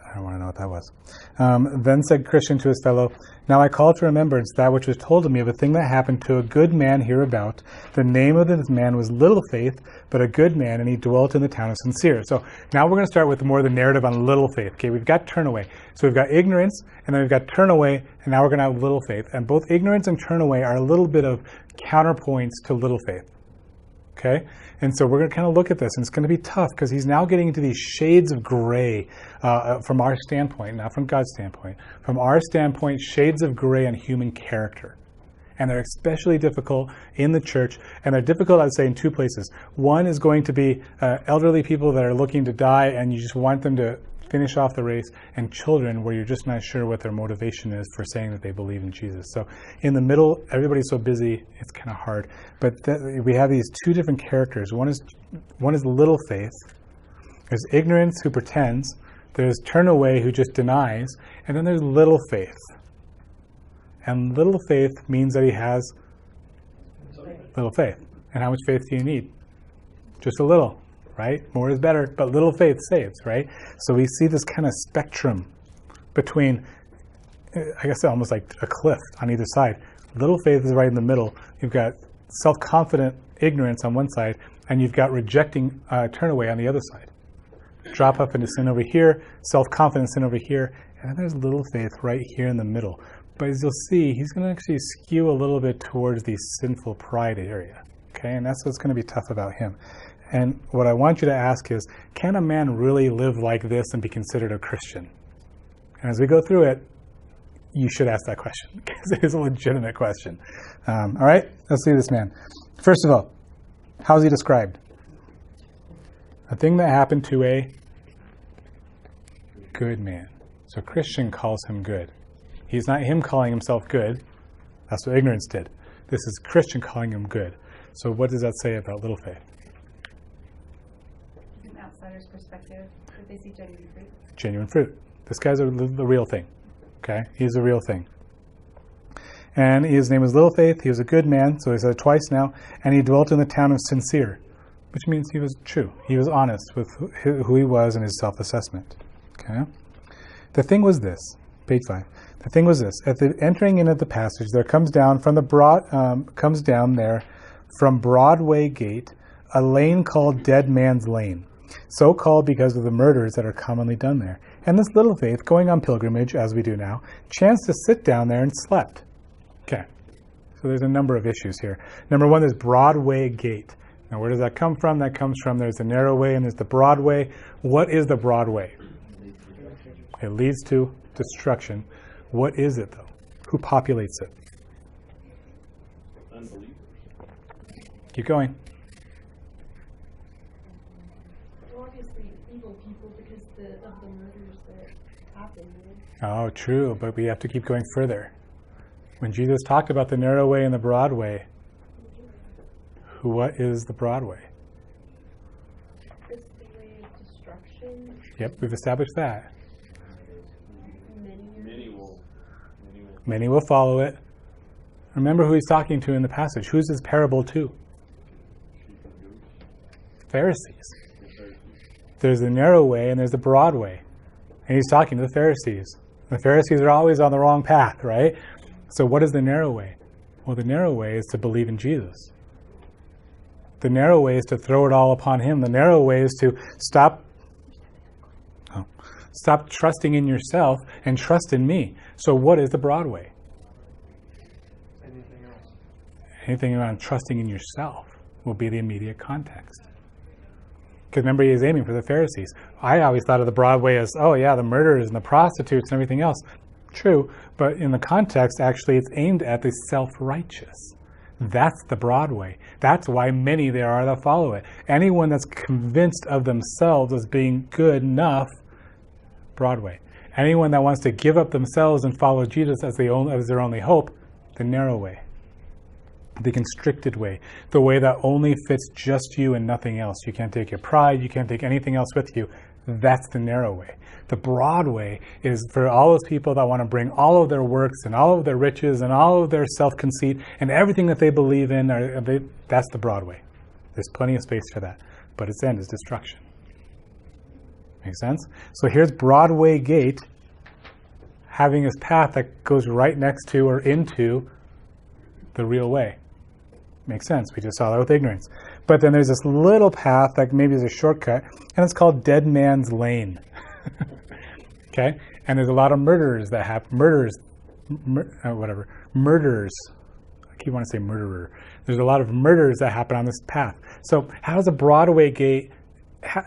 I don't want to know what that was. Then said Christian to his fellow, now I call to remembrance that which was told to me of a thing that happened to a good man hereabout. The name of this man was Little Faith, but a good man, and he dwelt in the town of Sincere. So now we're going to start with more of the narrative on Little Faith. Okay, we've got turn away. So we've got ignorance, and then we've got turn away, and now we're going to have Little Faith. And both ignorance and turn away are a little bit of counterpoints to Little Faith. Okay? And so we're going to kind of look at this, and it's going to be tough because he's now getting into these shades of gray from our standpoint, not from God's standpoint. From our standpoint, shades of gray on human character. And they're especially difficult in the church, and they're difficult, I'd say, in two places. One is going to be elderly people that are looking to die, and you just want them to finish off the race, and children where you're just not sure what their motivation is for saying that they believe in Jesus. So in the middle, everybody's so busy, it's kind of hard. But we have these two different characters. One is little faith. There's ignorance who pretends. There's turn away who just denies. And then there's little faith. And little faith means that he has little faith. And how much faith do you need? Just a little. Right? More is better, but little faith saves, right? So we see this kind of spectrum between, I guess, almost like a cliff on either side. Little faith is right in the middle. You've got self-confident ignorance on one side, and you've got rejecting turn away on the other side. Drop up into sin over here, self-confident sin over here, and then there's little faith right here in the middle. But as you'll see, he's going to actually skew a little bit towards the sinful pride area. Okay, and that's what's going to be tough about him. And what I want you to ask is, can a man really live like this and be considered a Christian? And as we go through it, you should ask that question, because it is a legitimate question. All right, let's see this man. First of all, how is he described? A thing that happened to a good man. So Christian calls him good. He's not him calling himself good. That's what ignorance did. This is Christian calling him good. So what does that say about little faith? From an outsider's perspective, if they see genuine fruit. Genuine fruit. This guy's the real thing. Okay? He's the real thing. And his name was Little Faith. He was a good man, so he said it twice now. And he dwelt in the town of Sincere, which means he was true. He was honest with who he was and his self-assessment. Okay? The thing was this, page 5. The thing was this: at the entering in of the passage, there comes down from Broadway Gate a lane called Dead Man's Lane, so called because of the murders that are commonly done there. And this Little Faith, going on pilgrimage as we do now, chanced to sit down there and slept. Okay, so there's a number of issues here. Number one, there's Broadway Gate. Now, where does that come from? That comes from there's the narrow way and there's the broad way. What is the broad way? It leads to destruction. What is it, though? Who populates it? Unbelievers. Keep going. Well, obviously, evil people because of the murders that happened. Oh, true, but we have to keep going further. When Jesus talked about the narrow way and the broad way, what is the broad way? It's the way of destruction. Yep, we've established that. Many will. Many will follow it. Remember who he's talking to in the passage. Who's his parable to? Pharisees. There's the narrow way and there's the broad way. And he's talking to the Pharisees. The Pharisees are always on the wrong path, right? So what is the narrow way? Well, the narrow way is to believe in Jesus. The narrow way is to throw it all upon him. The narrow way is to stop trusting in yourself and trust in me. So what is the broad way? Anything else? Anything around trusting in yourself will be the immediate context. Because remember, he is aiming for the Pharisees. I always thought of the broad way as, oh yeah, the murderers and the prostitutes and everything else. True, but in the context, actually, it's aimed at the self-righteous. That's the broad way. That's why many there are that follow it. Anyone that's convinced of themselves as being good enough, broad way. Anyone that wants to give up themselves and follow Jesus as their only hope, the narrow way. The constricted way. The way that only fits just you and nothing else. You can't take your pride, you can't take anything else with you. That's the narrow way. The broad way is for all those people that want to bring all of their works and all of their riches and all of their self-conceit and everything that they believe in, that's the broad way. There's plenty of space for that. But its end is destruction. Make sense? So here's Broadway Gate having this path that goes right next to or into the real way. Makes sense. We just saw that with ignorance. But then there's this little path that maybe is a shortcut, and it's called Dead Man's Lane. Okay? And there's a lot of murderers that have murderers. I keep wanting to say murderer. There's a lot of murders that happen on this path. So how does a Broadway Gate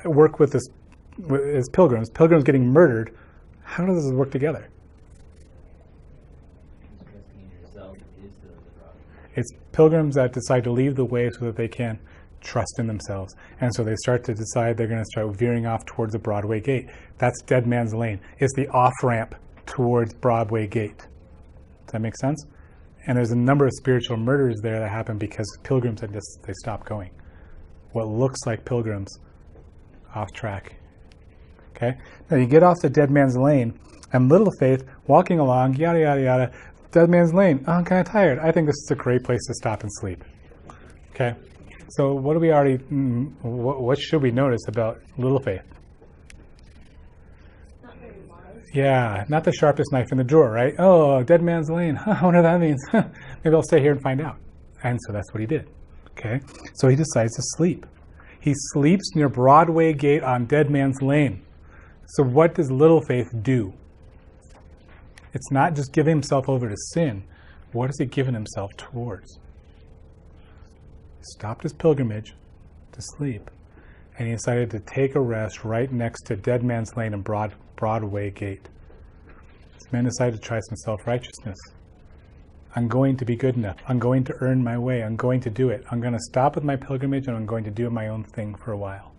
work with this? As pilgrims getting murdered? How does this work together? It's pilgrims that decide to leave the way so that they can trust in themselves. And so they start to decide they're going to start veering off towards the Broadway Gate. That's Dead Man's Lane. It's the off-ramp towards Broadway Gate. Does that make sense? And there's a number of spiritual murders there that happen because pilgrims they stop going. What looks like pilgrims off track. Okay? Now you get off the Dead Man's Lane, and little faith, walking along, yada, yada, yada, Dead Man's Lane. Oh, I'm kind of tired. I think this is a great place to stop and sleep. Okay? So what should we notice about little faith? Not very wise. Yeah, not the sharpest knife in the drawer, right? Oh, Dead Man's Lane. I wonder what that means. Maybe I'll stay here and find out. And so that's what he did. Okay? So he decides to sleep. He sleeps near Broadway Gate on Dead Man's Lane. So what does little faith do? It's not just giving himself over to sin. What is he giving himself towards? He stopped his pilgrimage to sleep, and he decided to take a rest right next to Dead Man's Lane and Broadway Gate. This man decided to try some self-righteousness. I'm going to be good enough. I'm going to earn my way. I'm going to do it. I'm going to stop with my pilgrimage, and I'm going to do my own thing for a while.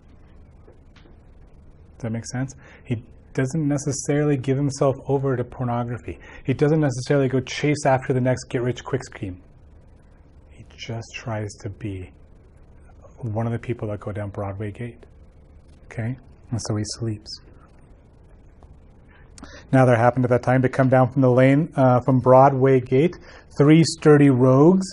Does that make sense? He doesn't necessarily give himself over to pornography. He doesn't necessarily go chase after the next get-rich-quick scheme. He just tries to be one of the people that go down Broadway Gate. Okay? And so he sleeps. Now there happened at that time to come down from the lane, from Broadway Gate, 3 sturdy rogues.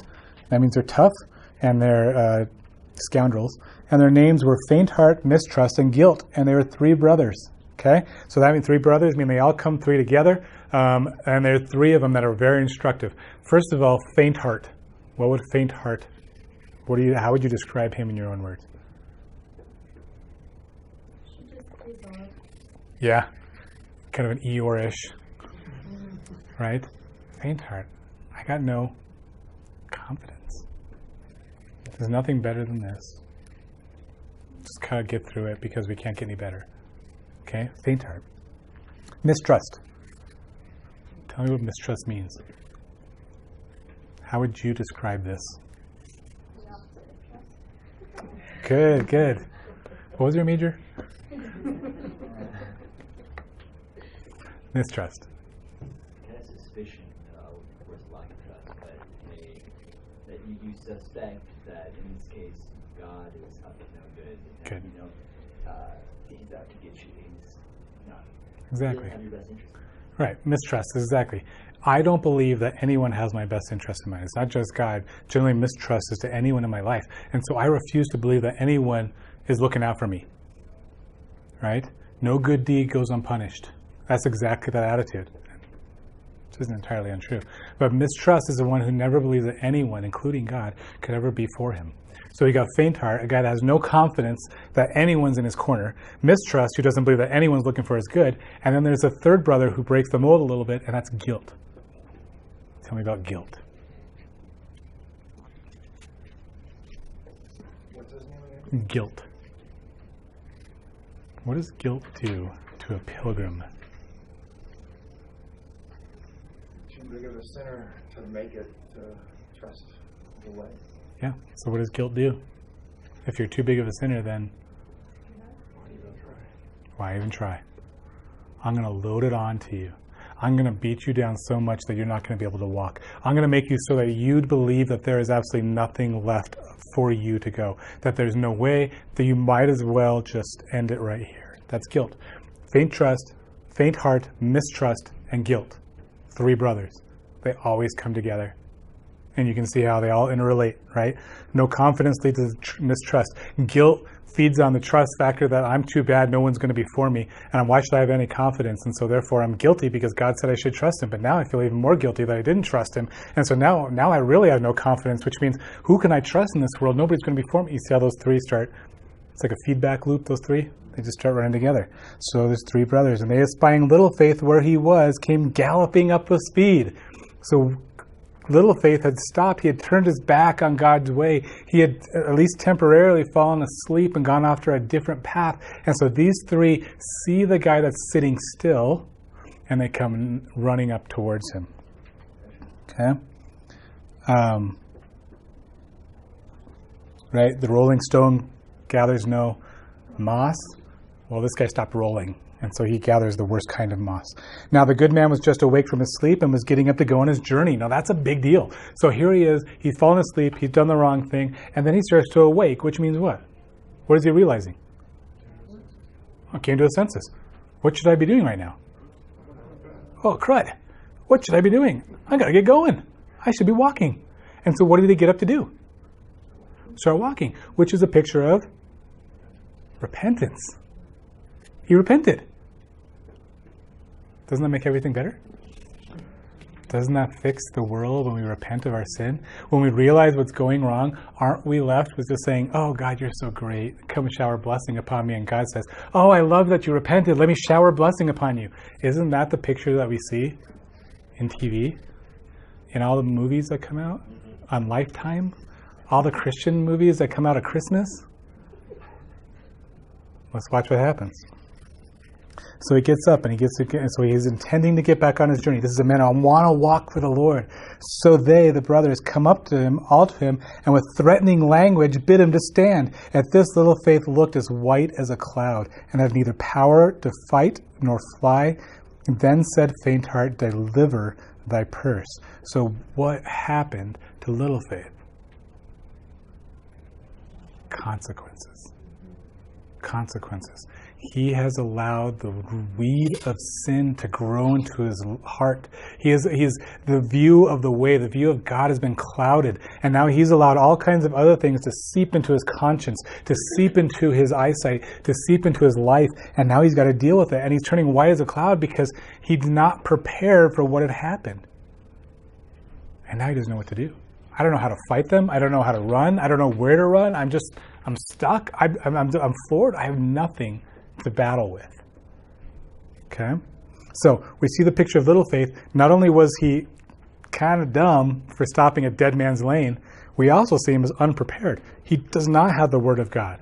That means they're tough, and they're scoundrels. And their names were Faint Heart, Mistrust, and Guilt. And they were 3 brothers. Okay? So that means 3 brothers, mean they all come 3 together. And there are 3 of them that are very instructive. First of all, Faint Heart. What would Faint Heart, how would you describe him in your own words? She just is on. Yeah. Kind of an Eeyore-ish. Right? Faint Heart. I got no confidence. There's nothing better than this. Just kind of get through it because we can't get any better. Okay? Faint heart. Mistrust. Tell me what mistrust means. How would you describe this? The opposite of trust. Good. What was your major? Mistrust. Kind of suspicion towards lack of trust, but that you suspect that in this case God is up to no good. Good. He's out to get you. He's not. Exactly. He doesn't have your best interest. Right. Mistrust. Exactly. I don't believe that anyone has my best interest in mind. It's not just God. Generally, mistrust is to anyone in my life. And so I refuse to believe that anyone is looking out for me. Right? No good deed goes unpunished. That's exactly that attitude. This isn't entirely untrue. But mistrust is the one who never believes that anyone, including God, could ever be for him. So you got faint heart, a guy that has no confidence that anyone's in his corner. Mistrust, who doesn't believe that anyone's looking for his good. And then there's a third brother who breaks the mold a little bit, and that's guilt. Tell me about guilt. What's his name again? Guilt. What does guilt do to a pilgrim? Too big of a sinner to make it to trust the way. Yeah. So what does guilt do? If you're too big of a sinner, then why even try? I'm going to load it on to you. I'm going to beat you down so much that you're not going to be able to walk. I'm going to make you so that you'd believe that there is absolutely nothing left for you to go. That there's no way, that you might as well just end it right here. That's guilt. Faint trust, faint heart, mistrust, and guilt. 3 brothers. They always come together. And you can see how they all interrelate, right? No confidence leads to mistrust. Guilt feeds on the trust factor that I'm too bad, no one's going to be for me, and why should I have any confidence? And so therefore I'm guilty because God said I should trust him, but now I feel even more guilty that I didn't trust him. And so now I really have no confidence, which means who can I trust in this world? Nobody's going to be for me. You see how those 3 start? It's like a feedback loop, those 3. They just start running together. So there's 3 brothers, and they, espying little faith where he was, came galloping up with speed. So little faith had stopped. He had turned his back on God's way. He had at least temporarily fallen asleep and gone after a different path. And so these 3 see the guy that's sitting still, and they come running up towards him. Okay? Right? The rolling stone gathers no moss. Well, this guy stopped rolling. And so he gathers the worst kind of moss. Now, the good man was just awake from his sleep and was getting up to go on his journey. Now, that's a big deal. So here he is. He's fallen asleep. He's done the wrong thing. And then he starts to awake, which means what? What is he realizing? I came to a senses. What should I be doing right now? Oh, crud. What should I be doing? I got to get going. I should be walking. And so what did he get up to do? Start walking, which is a picture of repentance. He repented. Doesn't that make everything better? Doesn't that fix the world when we repent of our sin? When we realize what's going wrong, aren't we left with just saying, oh, God, you're so great. Come and shower blessing upon me. And God says, oh, I love that you repented. Let me shower blessing upon you. Isn't that the picture that we see in TV? In all the movies that come out on Lifetime? All the Christian movies that come out at Christmas? Let's watch what happens. So he gets up and so he's intending to get back on his journey. This is a man, I want to walk for the Lord. So they, the brothers, come up to him, all to him, and with threatening language bid him to stand. At this, little faith looked as white as a cloud, and had neither power to fight nor fly. Then said faint heart, deliver thy purse. So what happened to little faith? Consequences. He has allowed the weed of sin to grow into his heart. He's the view of the way, the view of God has been clouded. And now he's allowed all kinds of other things to seep into his conscience, to seep into his eyesight, to seep into his life. And now he's got to deal with it. And he's turning white as a cloud because he's not prepared for what had happened. And now he doesn't know what to do. I don't know how to fight them. I don't know how to run. I don't know where to run. I'm stuck. I'm floored. I have nothing to battle with. Okay? So we see the picture of little faith. Not only was he kind of dumb for stopping a dead man's lane, we also see him as unprepared. He does not have the word of God.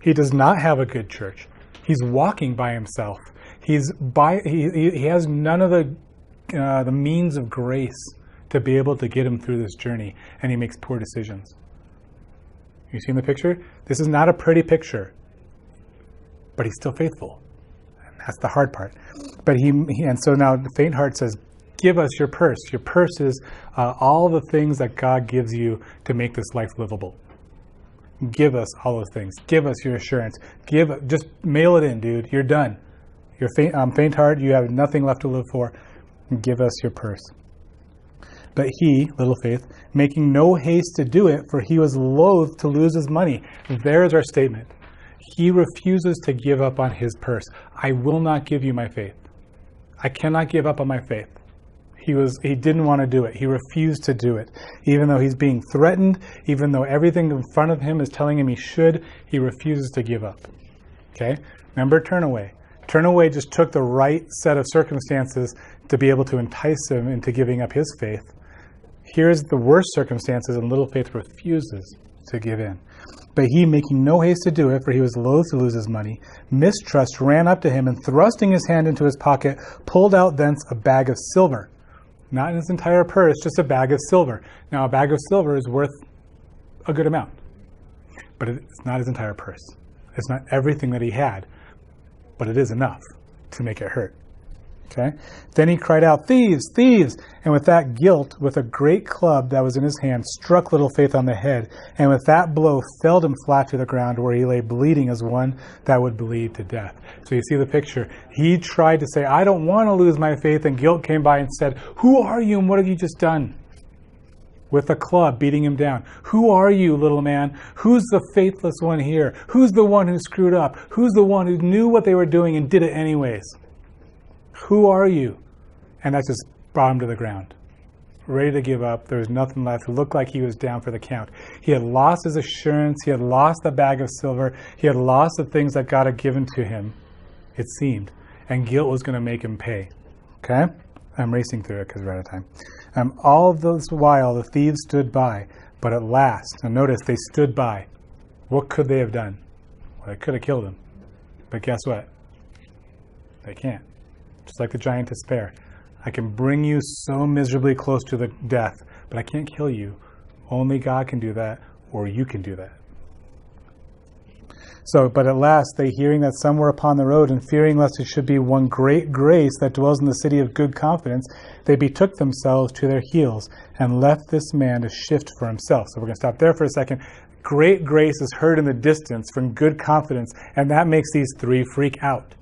He does not have a good church. He's walking by himself. He has none of the means of grace to be able to get him through this journey, and he makes poor decisions. You seen the picture? This is not a pretty picture, but he's still faithful. And that's the hard part. But and so now the faint heart says, give us your purse. Your purse is all the things that God gives you to make this life livable. Give us all those things. Give us your assurance. Just mail it in, dude. You're done. You're faint heart. You have nothing left to live for. Give us your purse. But he, little faith, making no haste to do it, for he was loath to lose his money. There's our statement. He refuses to give up on his purse. I will not give you my faith. I cannot give up on my faith. He didn't want to do it. He refused to do it. Even though he's being threatened, even though everything in front of him is telling him he should, he refuses to give up. Okay? Remember, turn away. Turn away just took the right set of circumstances to be able to entice him into giving up his faith. Here's the worst circumstances, and little faith refuses to give in. But he, making no haste to do it, for he was loath to lose his money, mistrust ran up to him, and thrusting his hand into his pocket, pulled out thence a bag of silver. Not in his entire purse, just a bag of silver. Now, a bag of silver is worth a good amount. But it's not his entire purse. It's not everything that he had. But it is enough to make it hurt. Okay? Then he cried out, "Thieves, thieves!" And with that guilt, with a great club that was in his hand, struck little faith on the head, and with that blow felled him flat to the ground, where he lay bleeding as one that would bleed to death. So you see the picture. He tried to say, I don't want to lose my faith, and guilt came by and said, who are you and what have you just done? With a club beating him down. Who are you, little man? Who's the faithless one here? Who's the one who screwed up? Who's the one who knew what they were doing and did it anyways? Who are you? And that just brought him to the ground. Ready to give up. There was nothing left. It looked like he was down for the count. He had lost his assurance. He had lost the bag of silver. He had lost the things that God had given to him, it seemed. And guilt was going to make him pay. Okay? I'm racing through it because we're out of time. All this while the thieves stood by. But at last, and notice they stood by. What could they have done? Well, they could have killed him. But guess what? They can't. Just like the giant despair. I can bring you so miserably close to the death, but I can't kill you. Only God can do that, or you can do that. So, but at last, they hearing that some were upon the road, and fearing lest it should be one great grace that dwells in the city of good confidence, they betook themselves to their heels, and left this man to shift for himself. So we're going to stop there for a second. Great grace is heard in the distance from good confidence, and that makes these three freak out.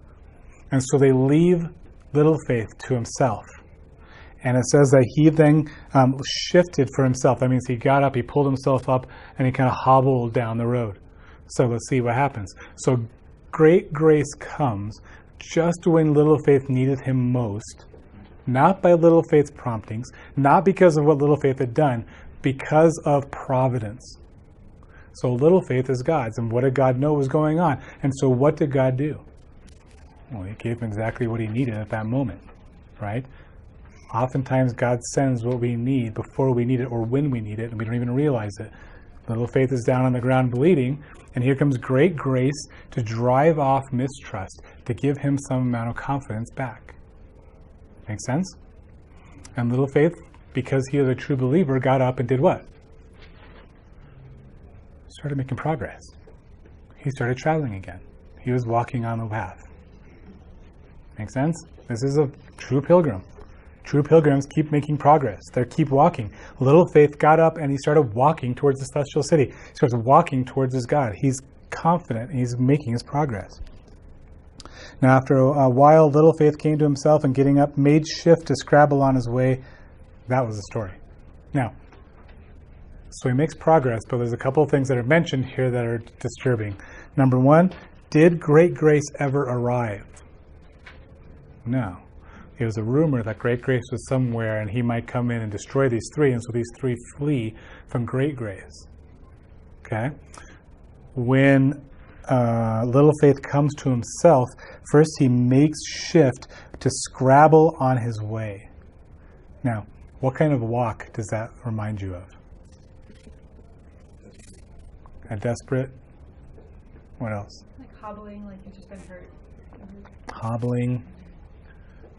And so they leave little faith to himself. And it says that he then shifted for himself. That means he got up, he pulled himself up, and he kind of hobbled down the road. So let's see what happens. So great grace comes just when little faith needed him most. Not by little faith's promptings, not because of what little faith had done, because of providence. So little faith is God's. And what did God know was going on? And so what did God do? Well, he gave him exactly what he needed at that moment, right? Oftentimes God sends what we need before we need it or when we need it, and we don't even realize it. Little faith is down on the ground bleeding, and here comes great grace to drive off mistrust, to give him some amount of confidence back. Make sense? And little faith, because he was a true believer, got up and did what? Started making progress. He started traveling again. He was walking on the path. Make sense? This is a true pilgrim. True pilgrims keep making progress. They keep walking. Little faith got up and he started walking towards the celestial city. He starts walking towards his God. He's confident and he's making his progress. Now after a while, little faith came to himself and getting up, made shift to scrabble on his way. That was the story. Now, so he makes progress, but there's a couple of things that are mentioned here that are disturbing. Number one, did great grace ever arrive? No. It was a rumor that great grace was somewhere and he might come in and destroy these three, and so these three flee from great grace. Okay? When little faith comes to himself, first he makes shift to scrabble on his way. Now, what kind of walk does that remind you of? A desperate? What else? Like hobbling, like you've just been hurt. Hobbling.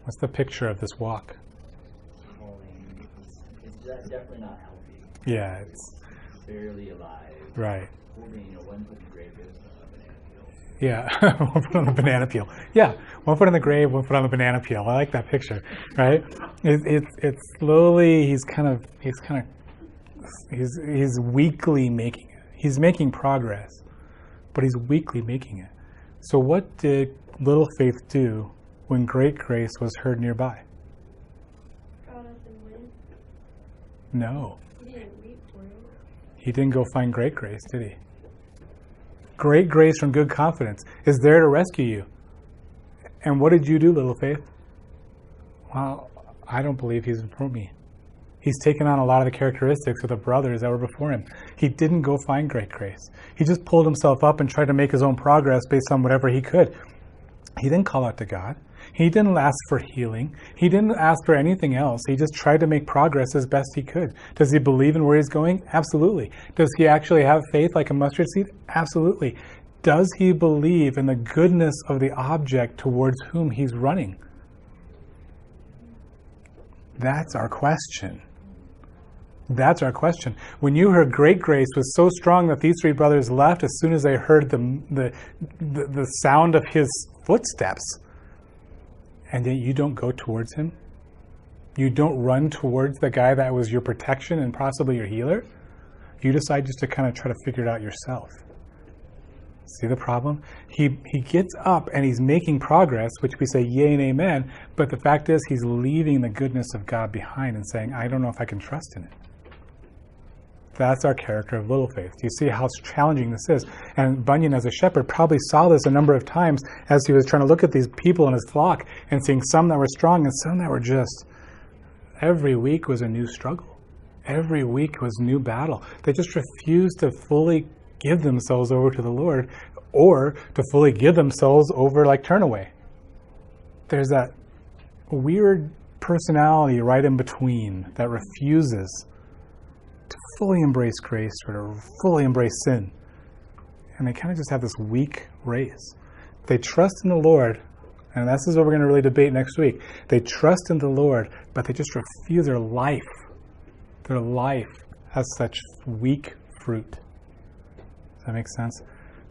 What's the picture of this walk? It's definitely not healthy. Yeah, it's Barely alive. right. Holding, one foot in the grave, the other foot on a banana peel. Yeah, 1 foot on the banana peel. Yeah, 1 foot in the grave, 1 foot on the banana peel. I like that picture, right? It's slowly. He's weakly making it. He's making progress, but he's weakly making it. So what did little faith do when great grace was heard nearby? Got up and went. No. He didn't wait for it. He didn't go find great grace, did he? Great grace from good confidence is there to rescue you. And what did you do, little faith? Well, I don't believe he's for me. He's taken on a lot of the characteristics of the brothers that were before him. He didn't go find great grace. He just pulled himself up and tried to make his own progress based on whatever he could. He didn't call out to God. He didn't ask for healing. He didn't ask for anything else. He just tried to make progress as best he could. Does he believe in where he's going? Absolutely. Does he actually have faith like a mustard seed? Absolutely. Does he believe in the goodness of the object towards whom he's running? That's our question. That's our question. When you heard great grace was so strong that these 3 brothers left as soon as they heard the sound of his footsteps, and yet you don't go towards him? You don't run towards the guy that was your protection and possibly your healer? You decide just to kind of try to figure it out yourself. See the problem? He gets up and he's making progress, which we say yay and amen, but the fact is he's leaving the goodness of God behind and saying, I don't know if I can trust in it. That's our character of little faith. Do you see how challenging this is? And Bunyan, as a shepherd, probably saw this a number of times as he was trying to look at these people in his flock and seeing some that were strong and some that were just, every week was a new struggle. Every week was a new battle. They just refused to fully give themselves over to the Lord or to fully give themselves over like turn away. There's that weird personality right in between that refuses to fully embrace grace or to fully embrace sin. And they kind of just have this weak race. They trust in the Lord, and this is what we're going to really debate next week. They trust in the Lord, but they just refuse their life. Their life has such weak fruit. Does that make sense?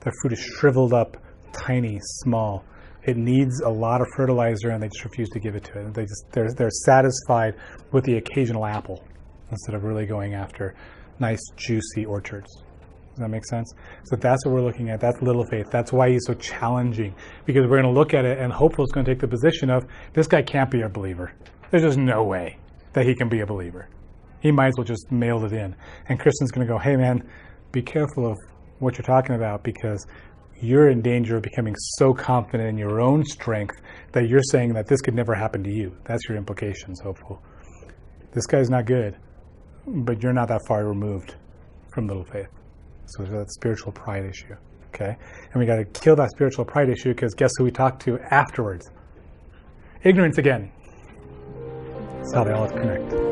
Their fruit is shriveled up, tiny, small. It needs a lot of fertilizer, and they just refuse to give it to it. They're satisfied with the occasional apple instead of really going after nice, juicy orchards. Does that make sense? So that's what we're looking at. That's little faith. That's why he's so challenging, because we're going to look at it, and Hopeful is going to take the position of, this guy can't be a believer. There's just no way that he can be a believer. He might as well just mail it in. And Kristen's going to go, hey man, be careful of what you're talking about, because you're in danger of becoming so confident in your own strength that you're saying that this could never happen to you. That's your implications, Hopeful. This guy's not good, but you're not that far removed from little faith. So there's that spiritual pride issue, okay? And we got to kill that spiritual pride issue, because guess who we talk to afterwards? Ignorance again. That's how they all connect.